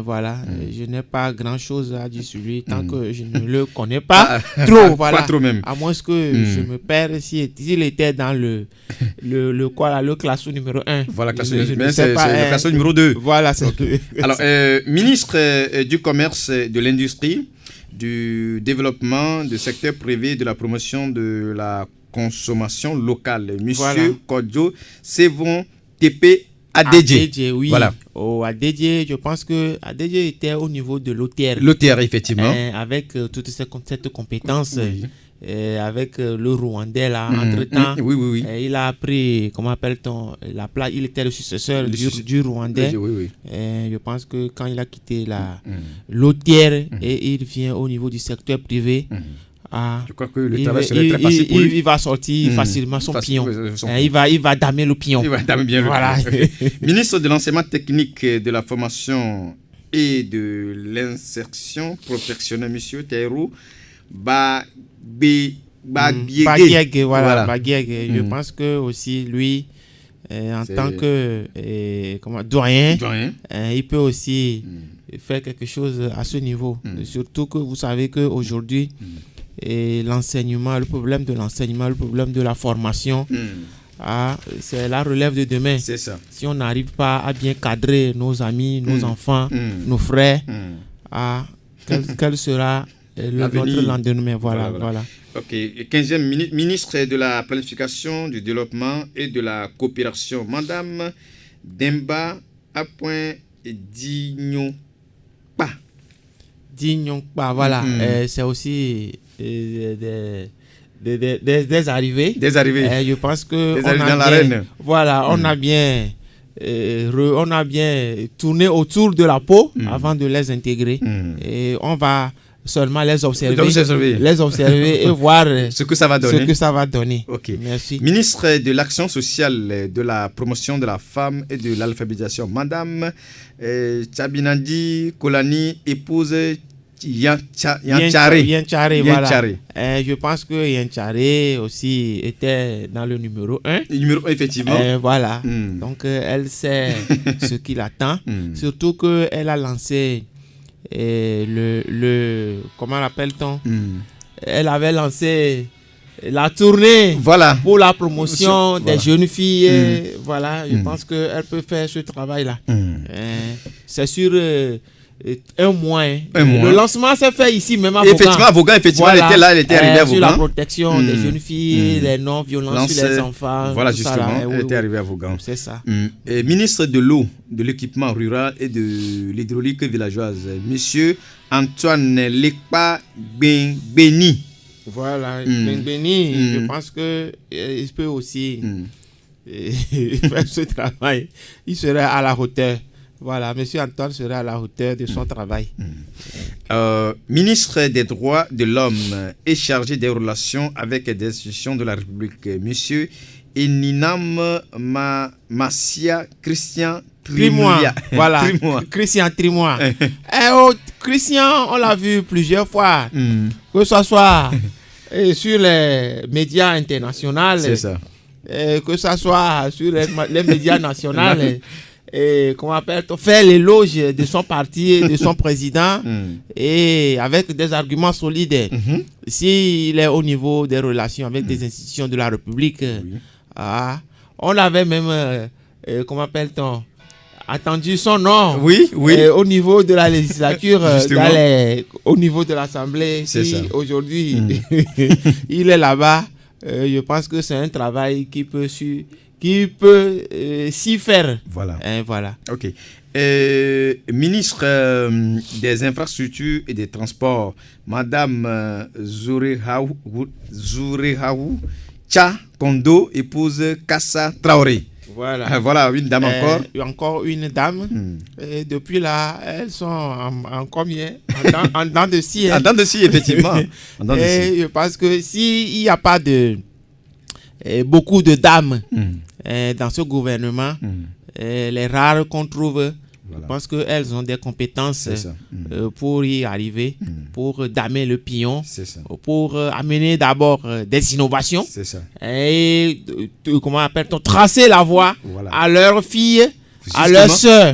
Voilà. Je n'ai pas grand-chose à dire sur lui tant que je ne le connais pas trop. Voilà. Pas trop même. À moins que je me perds s'il était dans le classeur numéro 1. Voilà, c'est le classeur numéro 2. Voilà. Okay. Alors, ministre du Commerce, de l'Industrie, du Développement, du secteur privé, de la promotion de la consommation locale, monsieur Kodjo Sevon TP Adedje. Oui. Voilà. Adedje, je pense que Adedje était au niveau de l'OTR. L'OTR, effectivement. Avec toute cette compétence, avec le Rwandais, là, entre-temps, il a appris, comment appelle-t-on, la place, il était le successeur du Rwandais. Je pense que quand il a quitté l'OTR et il vient au niveau du secteur privé, je crois que le travail serait très facile pour lui. Il va sortir facilement son pion. Il va damer le pion. Il va damer bien le pion. Ministre de l'enseignement technique, de la formation et de l'insertion professionnelle, monsieur Taïrou Bagiege. Je pense que aussi lui, en tant que doyen, il peut aussi faire quelque chose à ce niveau. Surtout que vous savez qu'aujourd'hui, et l'enseignement, le problème de l'enseignement, le problème de la formation, c'est la relève de demain. C'est ça. Si on n'arrive pas à bien cadrer nos amis, nos enfants, nos frères, quel sera notre lendemain? Voilà. Ok. 15e ministre de la Planification, du Développement et de la Coopération, Madame Demba Dignonpa, voilà. C'est aussi des arrivées. Je pense que on a bien tourné autour de la peau avant de les intégrer. Et on va seulement les observer et voir ce que ça va donner. Okay. Merci. Ministre de l'Action sociale, de la promotion de la femme et de l'alphabétisation, Madame Tchabinandi Kolani, épouse Yanchare, voilà. Yanchare. Je pense que Yanchare aussi était dans le numéro 1. Numéro 1, effectivement. Voilà. Mm. Donc, elle sait ce qui l'attend. Mm. Surtout qu'elle a lancé comment l'appelle-t-on? Mm. Elle avait lancé la tournée Voilà. pour la promotion des Voilà. jeunes filles. Mm. Voilà, je Mm. pense qu'elle peut faire ce travail-là. Mm. C'est sur un mois. Hein. Un mois. Le lancement s'est fait ici, même à Effectivement, Vaughan. Vaughan, effectivement, Voilà. elle était là, elle était arrivée à Sur la Vaughan. protection des jeunes filles, les non-violences sur les enfants. Voilà, tout ça, justement, là. elle Oui, était oui. arrivée à Vaughan. C'est ça. Et ministre de l'eau, de l'équipement rural et de l'hydraulique villageoise, monsieur Antoine Lekpa Beni. Voilà, Mm. Béni, je Mm. pense que il peut aussi faire ce travail. Il serait à la hauteur. Voilà, monsieur Antoine serait à la hauteur de son travail. Ministre des droits de l'homme et chargé des relations avec des institutions de la République, monsieur Eninam Massia Christian Trimois, Trimouya. voilà, Trimois. Christian Trimois. Christian, on l'a vu plusieurs fois, Mm. que ce soit sur les médias internationaux, C'est ça. que ce soit sur les médias nationaux, comment appelle-t-on, faire l'éloge de son parti et de son président, et avec des arguments solides. S'il est au niveau des relations avec des institutions de la République, on avait même, comment appelle-t-on, attendu son nom. Oui, oui. Au niveau de la législature, Justement. au niveau de l'Assemblée. C'est Si ça. aujourd'hui il est là-bas, je pense que c'est un travail qui peut s'y faire. Voilà. Voilà. Ok. Ministre des infrastructures et des transports, Madame Zourehaou Tcha Kondo, épouse Kassa Traoré. Voilà. Voilà, une dame encore. Encore une dame. Et depuis là, elles sont en combien? En dents de scie. En dents de scie, effectivement. En dents de scie. Et je pense que s'il n'y a pas beaucoup de dames dans ce gouvernement, les rares qu'on trouve, je pense qu'elles ont des compétences pour y arriver, pour damer le pion, pour amener d'abord des innovations et comment appelle-t-on, tracer la voie à leurs filles, à leurs sœurs,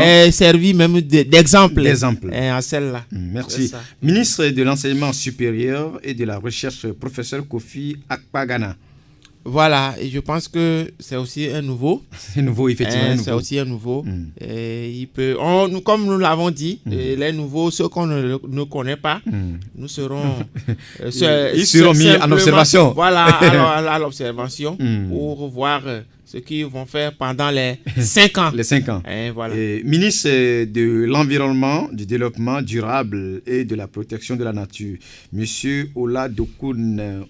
et servir même d'exemple à celle-là. Merci. Ministre de l'enseignement supérieur et de la recherche, professeur Kofi Akpagana. Voilà, et je pense que c'est aussi un nouveau. C'est nouveau, effectivement. C'est aussi un nouveau. Et il peut, comme nous l'avons dit, les nouveaux, ceux qu'on ne connaît pas, nous serons. Ils seront mis en observation. Voilà, à l'observation pour voir ce qu'ils vont faire pendant les 5 ans. Les 5 ans. Et voilà. Ministre de l'Environnement, du Développement durable et de la protection de la nature, monsieur Ola Dokun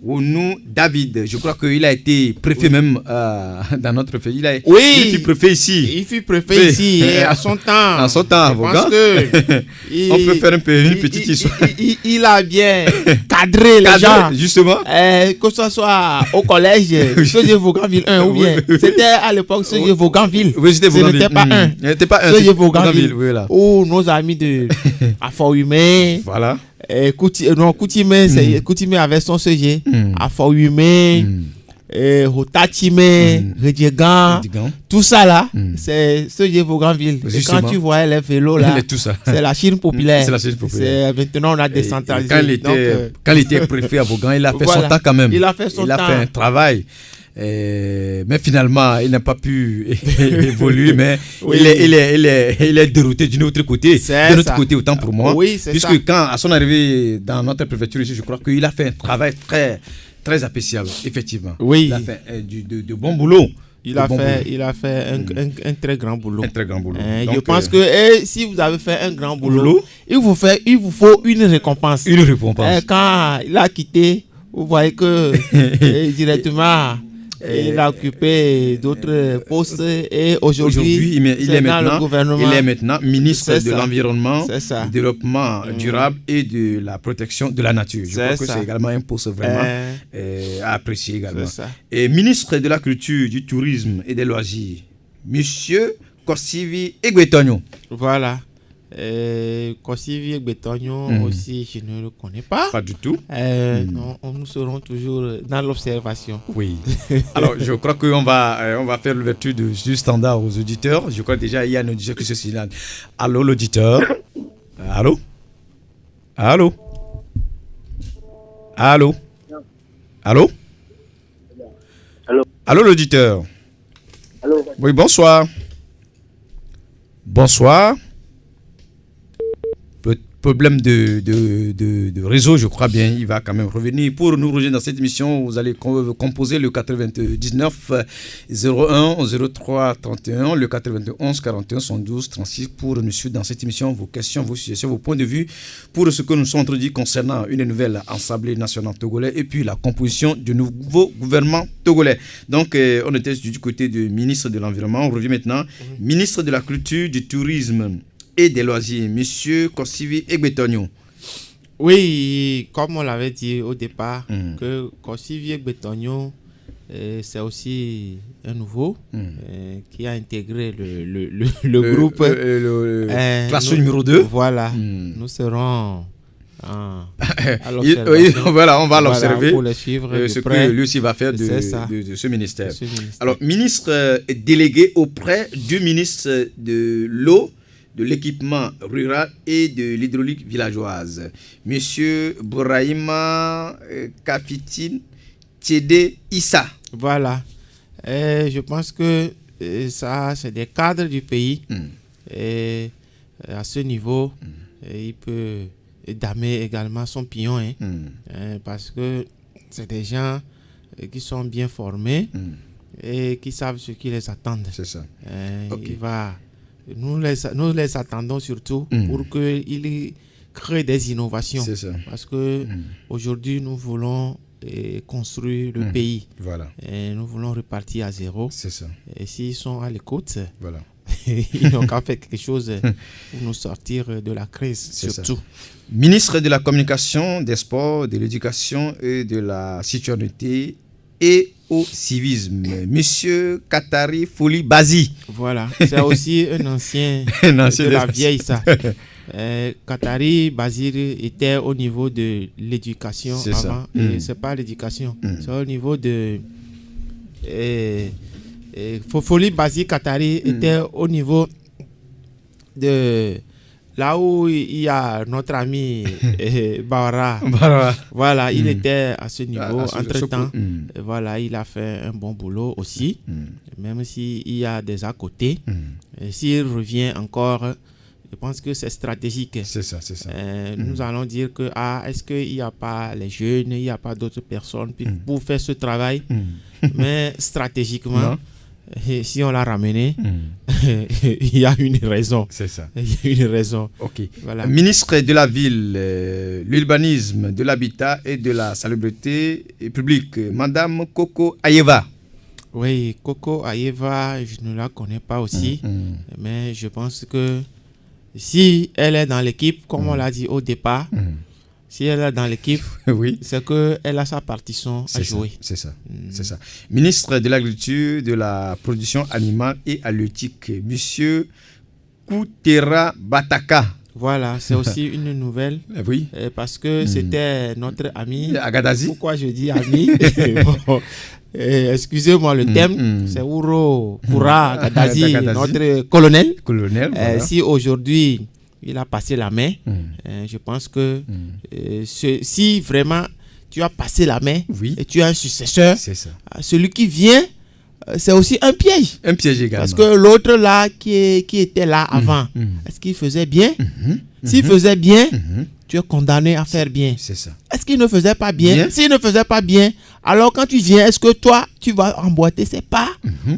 Ounou David, je crois qu'il a été préfet même dans notre pays. Il fut préfet ici. Il fut préfet ici et à son temps. À son temps, je pense que on peut faire une petite histoire. Il a bien cadré les gens. Justement. Que ce soit au collège, Seuil Vauganville 1 ou bien. C'était à l'époque Seuil Vauganville. Oui, c'était Vauganville. Ce n'était pas un. Ce n'était pas un. Seuil Vauganville. Voilà. Ou nos amis de Afoyumé. Voilà. Coutimé avec son CG, Afoyumé, Hotatime, Redjegan, tout ça là, c'est CG Vauganville. Et quand tu vois les vélos là, c'est la Chine populaire. C'est la Chine populaire. Maintenant on a décentralisé. Quand il était préfet à Vaughan, il a fait son temps quand même. Il a fait son temps. Il a fait un travail. Mais finalement, il n'a pas pu évoluer, mais il est dérouté d'un autre côté. D'un autre côté, autant pour moi. Oui, c'est puisque quand, à son arrivée dans notre préfecture ici, je crois qu'il a fait un travail très, très appréciable, effectivement. Oui. Il a fait de bons boulots. Il a fait un très grand boulot. Un très grand boulot. Donc, je pense que si vous avez fait un grand boulot, il vous faut une récompense. Une récompense. Quand il a quitté, vous voyez que directement... il a occupé d'autres postes et aujourd'hui il est maintenant ministre de l'Environnement, du Développement durable et de la protection de la nature. Je crois que c'est également un poste vraiment à apprécier également. Et ministre de la Culture, du Tourisme et des Loisirs, monsieur Korsivi Egwetonyo. Voilà. Kossivi Betonio aussi, je ne le connais pas. Pas du tout. Nous serons toujours dans l'observation. Oui. Alors, je crois qu'on va faire l'ouverture du standard aux auditeurs. Je crois déjà il y a un auditeur qui se signale. Allô, l'auditeur. Allô? Allô? Allô? Allô? Allô? Allô, l'auditeur. Allô? Oui, bonsoir. Bonsoir. Problème de réseau, je crois bien, il va quand même revenir. Pour nous rejoindre dans cette émission, vous allez composer le 99 01 03 31, le 91 41 112 36 pour nous suivre dans cette émission, vos questions, vos suggestions, vos points de vue pour ce que nous sommes en train de dire concernant une nouvelle Assemblée nationale togolaise et puis la composition du nouveau gouvernement togolais. Donc, on était du côté du ministre de l'Environnement, on revient maintenant, ministre de la Culture, du Tourisme et des loisirs, Monsieur Kossivi Egbetonio. Oui, comme on l'avait dit au départ, que Kossivi Egbetonio, c'est aussi un nouveau qui a intégré le groupe. Classe numéro 2. Voilà, nous serons à oui, voilà, on va l'observer. Pour le suivre ce près. que lui aussi va faire de ce ministère. Alors, ministre délégué auprès du ministre de l'eau, de l'équipement rural et de l'hydraulique villageoise, Monsieur Bouraïma Kafitine Tchédé Issa. Voilà. Je pense que ça, c'est des cadres du pays. Et à ce niveau, il peut damer également son pion. Parce que c'est des gens qui sont bien formés et qui savent ce qui les attend. C'est ça. Okay. Nous les attendons surtout pour qu'ils créent des innovations. C'est ça. Parce que aujourd'hui, nous voulons construire le pays. Voilà. Et nous voulons repartir à zéro. C'est ça. Et s'ils sont à l'écoute, voilà. ils n'ont qu'à faire quelque chose pour nous sortir de la crise, surtout. Ça. Ministre de la Communication, des Sports, de l'Éducation et de la Citoyenneté et au civisme, Monsieur Katari Foli Bazi. Voilà, c'est aussi un ancien de la vieille, ça. Katari Bazir était au niveau de l'éducation avant. C'est pas l'éducation, c'est au niveau de... Foli Bazi Katari était au niveau de... Là où il y a notre ami Bawara. Voilà, il était à ce niveau. Entre-temps, voilà, il a fait un bon boulot aussi. Même s'il y a des à côté. S'il revient encore, je pense que c'est stratégique. C'est ça, c'est ça. Nous allons dire que, est-ce qu'il n'y a pas les jeunes, il n'y a pas d'autres personnes pour faire ce travail. Mais stratégiquement... Et si on l'a ramené, il y a une raison. C'est ça. Il y a une raison. Ok. Voilà. Ministre de la Ville, l'Urbanisme, de l'Habitat et de la Salubrité publique, Madame Coco Ayeva. Oui, Coco Ayeva, je ne la connais pas aussi. Mais je pense que si elle est dans l'équipe, comme on l'a dit au départ, si elle est dans l'équipe, oui, c'est qu'elle a sa partition à jouer. C'est ça, c'est ça. Ministre de l'Agriculture, de la Production Animale et Halieutique, Monsieur Koutera Bataka. Voilà, c'est aussi une nouvelle. Oui. Parce que c'était notre ami. Agadazi. Pourquoi je dis ami? Excusez-moi le thème, c'est Ouro Koura Agadazi, notre colonel. Voilà. Si aujourd'hui il a passé la main, je pense que si vraiment tu as passé la main et tu as un successeur, celui qui vient, c'est aussi un piège. Un piège également. Parce que l'autre là qui était là avant, est-ce qu'il faisait bien? S'il faisait bien, tu es condamné à faire bien. C'est ça. Est-ce qu'il ne faisait pas bien? S'il ne faisait pas bien, alors quand tu viens, est-ce que toi, tu vas emboîter ses pas?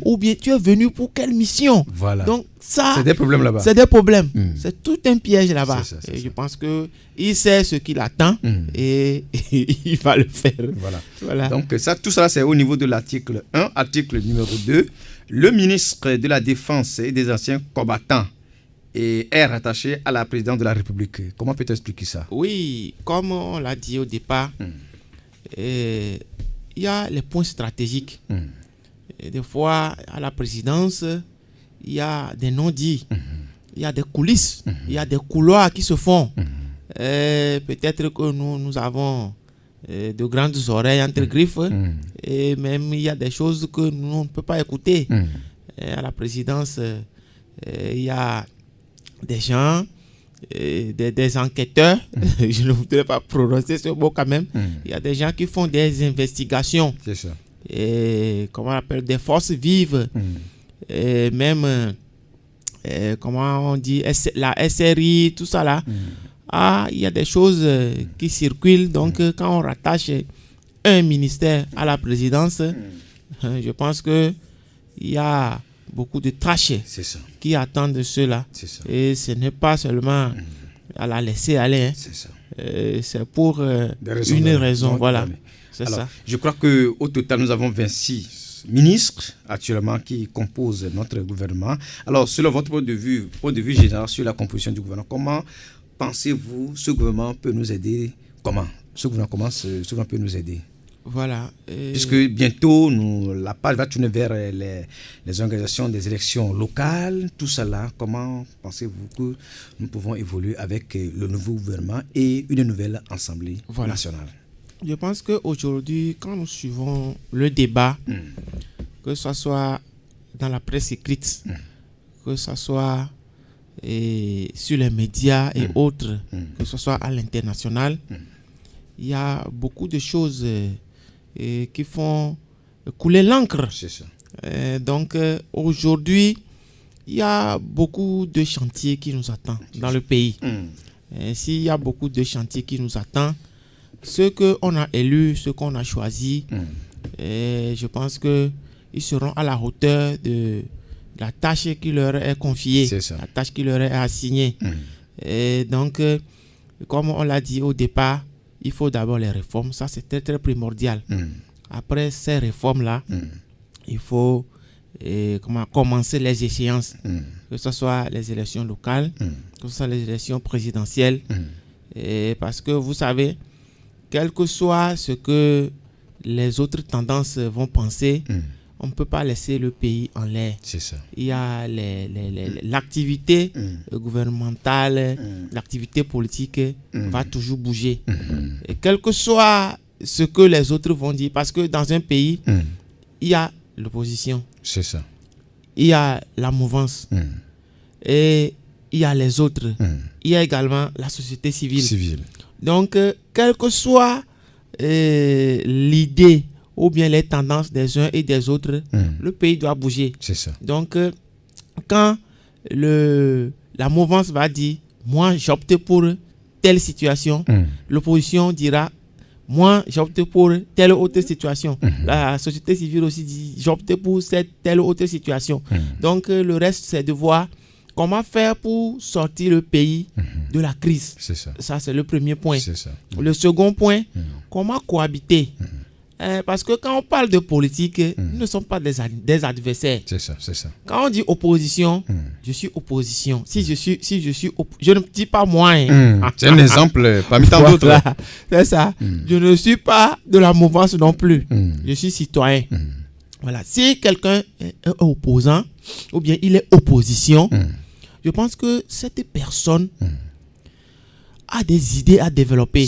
Ou bien tu es venu pour quelle mission? Voilà. Donc ça, c'est des problèmes là-bas. C'est des problèmes. C'est tout un piège là-bas. C'est je pense qu'il sait ce qu'il attend et il va le faire. Voilà. Donc ça, tout ça, c'est au niveau de l'article 1. Article numéro 2. Le ministre de la Défense et des anciens combattants est rattaché à la présidence de la République. Comment peut-on expliquer ça? Oui, comme on l'a dit au départ, il y a les points stratégiques. Et des fois, à la présidence, il y a des non-dits. il y a des coulisses, il y a des couloirs qui se font. Peut-être que nous avons de grandes oreilles entre griffes, et même il y a des choses que nous on ne peut pas écouter. À la présidence, il y a des gens, des enquêteurs, je ne voudrais pas prononcer ce mot quand même, il y a des gens qui font des investigations, C'est ça. et comment on appelle, des forces vives, et même, comment on dit, la SRI, tout ça là. Il y a des choses qui circulent, donc quand on rattache un ministère à la présidence, je pense que il y a beaucoup de trachés qui attendent cela. Et ce n'est pas seulement à la laisser aller. Hein. C'est ça. C'est pour une raison. Voilà. C'est ça. Je crois qu'au total, nous avons 26 ministres actuellement qui composent notre gouvernement. Alors, selon votre point de vue général sur la composition du gouvernement, comment pensez-vous ce gouvernement peut nous aider? Comment ce gouvernement peut nous aider? Voilà. Puisque bientôt, la page va tourner vers les organisations des élections locales, tout cela. Comment pensez-vous que nous pouvons évoluer avec le nouveau gouvernement et une nouvelle Assemblée nationale? Je pense qu'aujourd'hui, quand nous suivons le débat, que ce soit dans la presse écrite, que ce soit sur les médias et autres, que ce soit à l'international, il y a beaucoup de choses qui font couler l'encre. Donc aujourd'hui, il y a beaucoup de chantiers qui nous attendent dans le pays. S'il y a beaucoup de chantiers qui nous attendent, ceux qu'on a élus, ceux qu'on a choisis, je pense qu'ils seront à la hauteur de la tâche qui leur est confiée, la tâche qui leur est assignée. Et donc, comme on l'a dit au départ, il faut d'abord les réformes. Ça, c'est très, très primordial. Après ces réformes-là, il faut commencer les échéances, que ce soit les élections locales, que ce soit les élections présidentielles. Parce que vous savez, quel que soit ce que les autres tendances vont penser, on ne peut pas laisser le pays en l'air. Il y a l'activité gouvernementale, l'activité politique va toujours bouger. Et quel que soit ce que les autres vont dire, parce que dans un pays, il y a l'opposition. Il y a la mouvance. Et il y a les autres. Il y a également la société civile. Donc, quelle que soit l'idée ou bien les tendances des uns et des autres, le pays doit bouger. Donc, quand la mouvance va dire, moi j'opte pour telle situation, l'opposition dira, moi j'opte pour telle autre situation. La société civile aussi dit, j'opte pour telle autre situation. Donc, le reste, c'est de voir comment faire pour sortir le pays de la crise. Ça, c'est le premier point. Le second point, comment cohabiter. Parce que quand on parle de politique, nous ne sommes pas des adversaires. Quand on dit opposition, je suis opposition. Je ne dis pas moi. C'est un exemple parmi tant d'autres. C'est ça. Je ne suis pas de la mouvance non plus. Je suis citoyen. Voilà. Si quelqu'un est opposant, ou bien il est opposition, je pense que cette personne a des idées à développer.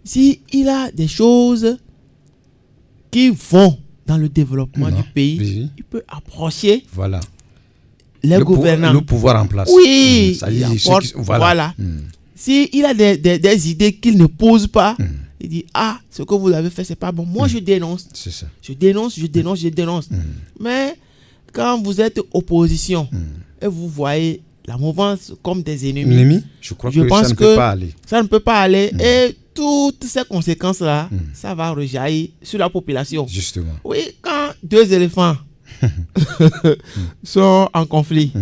Si il a des choses qui vont dans le développement du pays, il peut approcher les gouvernants. Le pouvoir en place. Oui, voilà. S'il a des idées qu'il ne pose pas, il dit, ce que vous avez fait, c'est pas bon. Moi, je dénonce. Je dénonce. Mais quand vous êtes opposition et vous voyez la mouvance comme des ennemis, je crois que ça ne peut pas aller. Ça ne peut pas aller. Et toutes ces conséquences-là, ça va rejaillir sur la population. Justement. Oui, quand deux éléphants sont en conflit,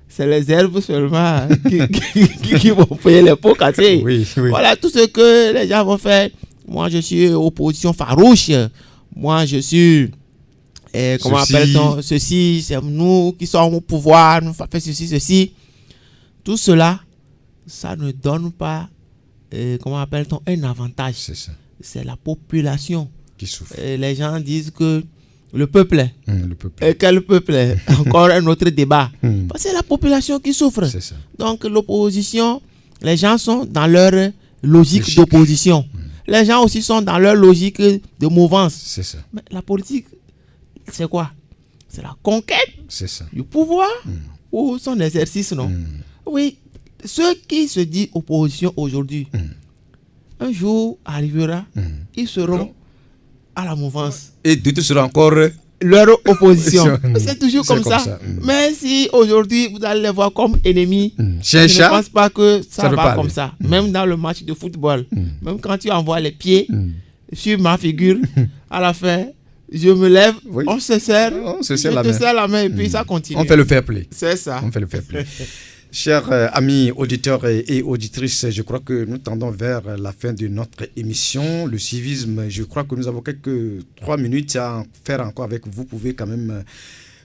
c'est les herbes seulement qui vont payer les pots cassés. Voilà tout ce que les gens vont faire. Moi, je suis opposition farouche. Moi, je suis... comment appelle-t-on? Ceci, c'est nous qui sommes au pouvoir, nous faisons ceci. Tout cela, ça ne donne pas, comment appelle-t-on, un avantage. C'est ça. C'est la population qui souffre. Les gens disent que Le peuple. Le peuple. Et quel peuple? Encore un autre débat. Parce que c'est la population qui souffre. C'est ça. Donc l'opposition, les gens sont dans leur logique Logique. d'opposition. Les gens aussi sont dans leur logique de mouvance. C'est ça. Mais la politique, c'est quoi? C'est la conquête C'est ça. du pouvoir ou son exercice, non? Oui, ceux qui se disent opposition aujourd'hui, un jour arrivera, ils seront à la mouvance. Et d'autres seront encore. Leur opposition. Mm. C'est toujours C'est comme comme ça. ça. Mais si aujourd'hui vous allez les voir comme ennemis, Chez un je ne chat. pense pas que Ça ça ne peut va pas comme aller. ça. Même dans le match de football, même quand tu envoies les pieds sur ma figure, à la fin, je me lève, Oui. on se serre, On se serre je la te main. serre la main et puis ça continue. On fait le fair play. C'est ça. On fait le fair play. Chers amis auditeurs et auditrices, je crois que nous tendons vers la fin de notre émission. Le civisme, je crois que nous avons quelques 3 minutes à faire encore avec vous. Vous pouvez quand même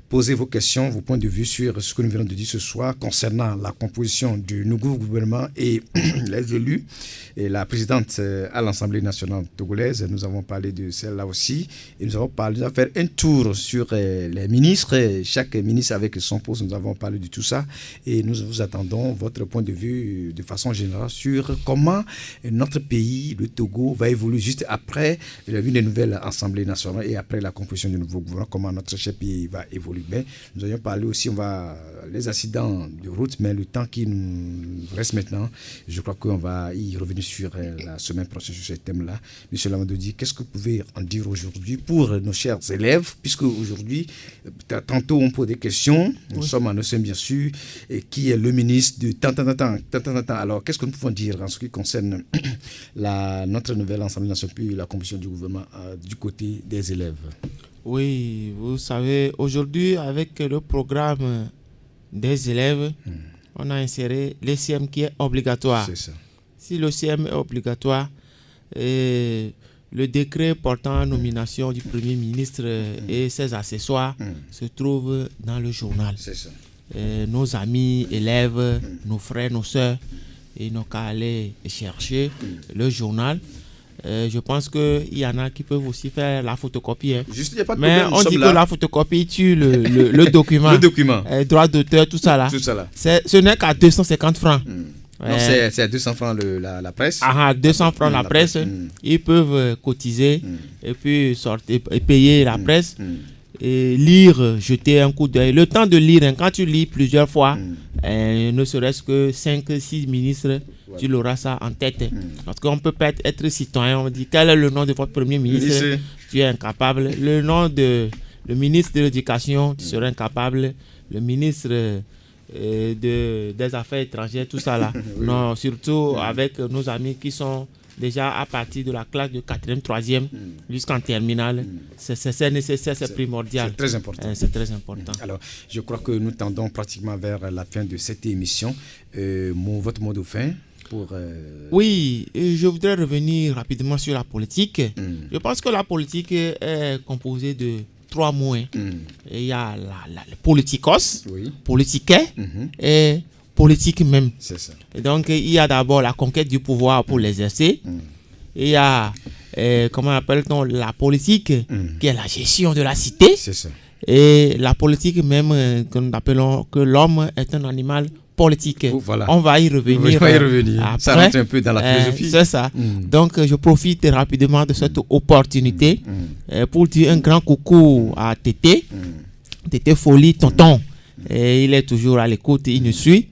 poser vos questions, vos points de vue sur ce que nous venons de dire ce soir concernant la composition du nouveau gouvernement et les élus et la présidente à l'Assemblée nationale togolaise. Nous avons parlé de celle-là aussi et nous avons fait un tour sur les ministres, chaque ministre avec son poste. Nous avons parlé de tout ça et nous vous attendons votre point de vue de façon générale sur comment notre pays, le Togo, va évoluer juste après la venue des nouvelles Assemblées nationales et après la composition du nouveau gouvernement, comment notre cher pays va évoluer. Mais nous avions parlé aussi, les accidents de route, mais le temps qui nous reste maintenant, je crois qu'on va y revenir sur la semaine prochaine sur ce thème-là. Monsieur Lavandodi, qu'est-ce que vous pouvez en dire aujourd'hui pour nos chers élèves, puisque aujourd'hui, tantôt on pose des questions, nous sommes en OCM bien sûr, et qui est le ministre de tant. Alors, qu'est-ce que nous pouvons dire en ce qui concerne notre nouvelle Assemblée nationale, puis la composition du gouvernement du côté des élèves? Oui, vous savez, aujourd'hui, avec le programme des élèves, on a inséré l'ECM qui est obligatoire. C'est ça. Si l'ECM est obligatoire, le décret portant nomination du Premier ministre et ses accessoires se trouve dans le journal. C'est ça. Nos amis, élèves, nos frères, nos soeurs, ils n'ont qu'à aller chercher le journal. Je pense qu'il y en a qui peuvent aussi faire la photocopie. Juste, y a pas de Mais problème, nous on sommes dit là. que la photocopie tue le document. Le document. Droit d'auteur, tout ça là. Tout ça là. Ce n'est qu'à 250 francs. Non, c'est à 200 francs la presse. 200 francs la presse. Ils peuvent cotiser et puis sortir et payer la presse. Et lire, jeter un coup d'œil. Le temps de lire, quand tu lis plusieurs fois, ne serait-ce que 5-6 ministres, tu l'auras ça en tête. Parce qu'on peut pas être citoyen, on dit quel est le nom de votre premier ministre, tu es incapable. Le nom de le ministre de l'Éducation, tu serais incapable. Le ministre des Affaires étrangères, tout ça là. Non, surtout avec nos amis qui sont déjà à partir de la classe de 4e, 3e jusqu'en terminale, c'est nécessaire, c'est primordial. C'est très important. C'est très important. Alors, je crois que nous tendons pratiquement vers la fin de cette émission. Votre mot de fin pour... Oui, je voudrais revenir rapidement sur la politique. Je pense que la politique est composée de 3 mots. Il y a le politikos, politiquais et politique même. C'est ça. Et donc, il y a d'abord la conquête du pouvoir pour l'exercer. Il y a, comment appelle-t-on, la politique, qui est la gestion de la cité. C'est ça. Et la politique même, que nous appelons que l'homme est un animal politique. Voilà. On va y revenir. Après, ça rentre un peu dans la philosophie. C'est ça. Donc, je profite rapidement de cette opportunité pour dire un grand coucou à Tété. Tété Folie, tonton. Et il est toujours à l'écoute, il nous suit.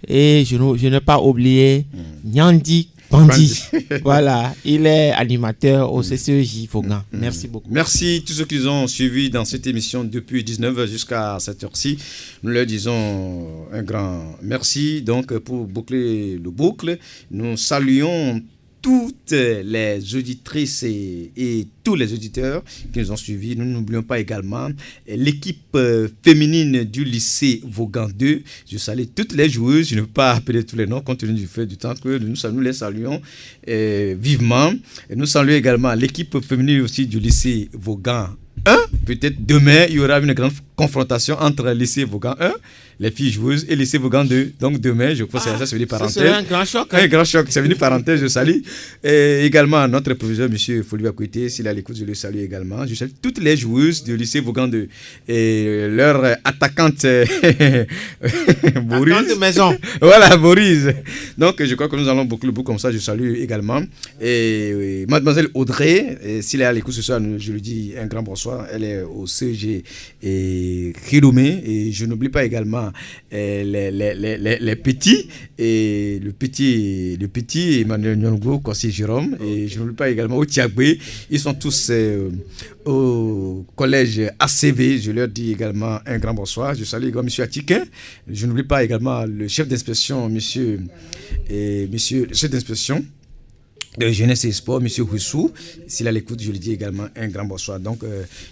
Et je n'ai pas oublié Nyandi Bandi. Voilà, il est animateur au CCEJ Vaughan. Merci beaucoup. Merci tous ceux qui nous ont suivis dans cette émission depuis 19h jusqu'à cette heure-ci. Nous leur disons un grand merci. Donc, pour boucler le boucle, nous saluons toutes les auditrices et tous les auditeurs qui nous ont suivis. Nous n'oublions pas également l'équipe féminine du lycée Vaughan 2. Je salue toutes les joueuses. Je ne peux pas appeler tous les noms compte tenu du fait du temps que nous les saluons vivement. Et nous saluons également l'équipe féminine aussi du lycée Vaughan 1. peut-être demain, il y aura une grande confrontation entre lycée Vaughan 1, les filles joueuses, et lycée Vaughan 2. Donc demain, je crois que ça c'est venu parenthèse. C'est un grand choc. Un grand choc, c'est venu parenthèse, je salue. Et également notre professeur, M. Foliva Kouité, s'il est à l'écoute, je le salue également. Je salue toutes les joueuses du lycée Vaughan 2 et leur attaquante Boris. Attaquante de maison. Voilà, Boris. Donc je crois que nous allons beaucoup comme ça, je salue également. Et mademoiselle Audrey, s'il est à l'écoute ce soir, je lui dis un grand bonsoir. Elle est au CG et Khilomé. Et je n'oublie pas également les petits, et le petit Emmanuel Nyonglo, Kossi Jérôme, et je n'oublie pas également Otiagbe. Ils sont tous au collège ACV. Je leur dis également un grand bonsoir. Je salue également M. Atikin. Je n'oublie pas également le chef d'inspection, monsieur le chef d'inspection de jeunesse et sport, M. Hussou. S'il a l'écoute, je lui dis également un grand bonsoir. Donc,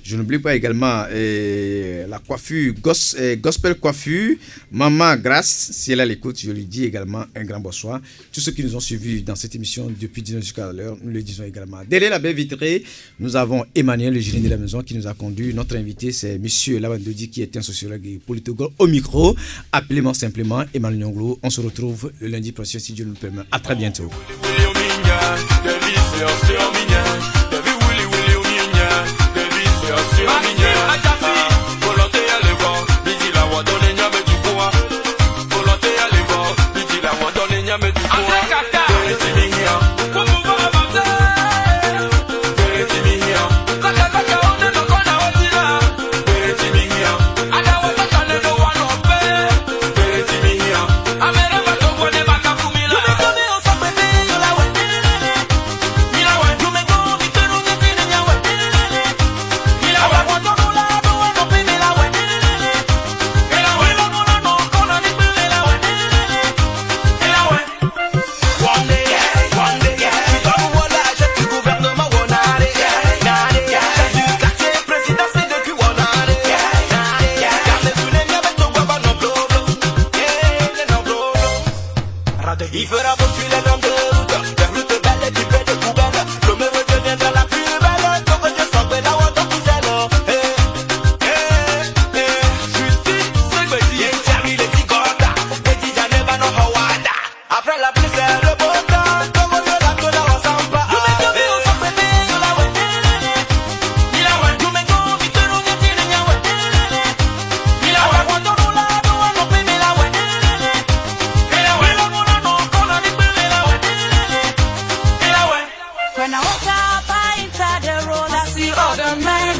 je n'oublie pas également la coiffure, gospel coiffure, Maman Grace. Si elle a l'écoute, je lui dis également un grand bonsoir. Tous ceux qui nous ont suivis dans cette émission depuis 19 jusqu'à l'heure, nous le disons également. Derrière la baie vitrée, nous avons Emmanuel, le génie de la maison, qui nous a conduit. Notre invité, c'est M. Lavandodi, qui est un sociologue et politologue au micro. Appelez-moi simplement Emmanuel Nyonglo. On se retrouve le lundi prochain, si Dieu nous le permet. À très bientôt. Il fera poursuivre les noms de route, vers route belle et du peu de poubelle. L'homme redeviendra la plus belle, donc je sens que la water pouselle. Justice, c'est quoi dire? Y'a Charlie les Tigoda, et Tijaneba no Hawada. Après la pluie, c'est le beau temps, comme on y a la tola wa samba. You make your bills, so baby, you la wa. You make go, you turn on your tin and your wa. You la wa, want to roll out, don't want to pay me la wa. When I walk up, I enter the road, I see other men.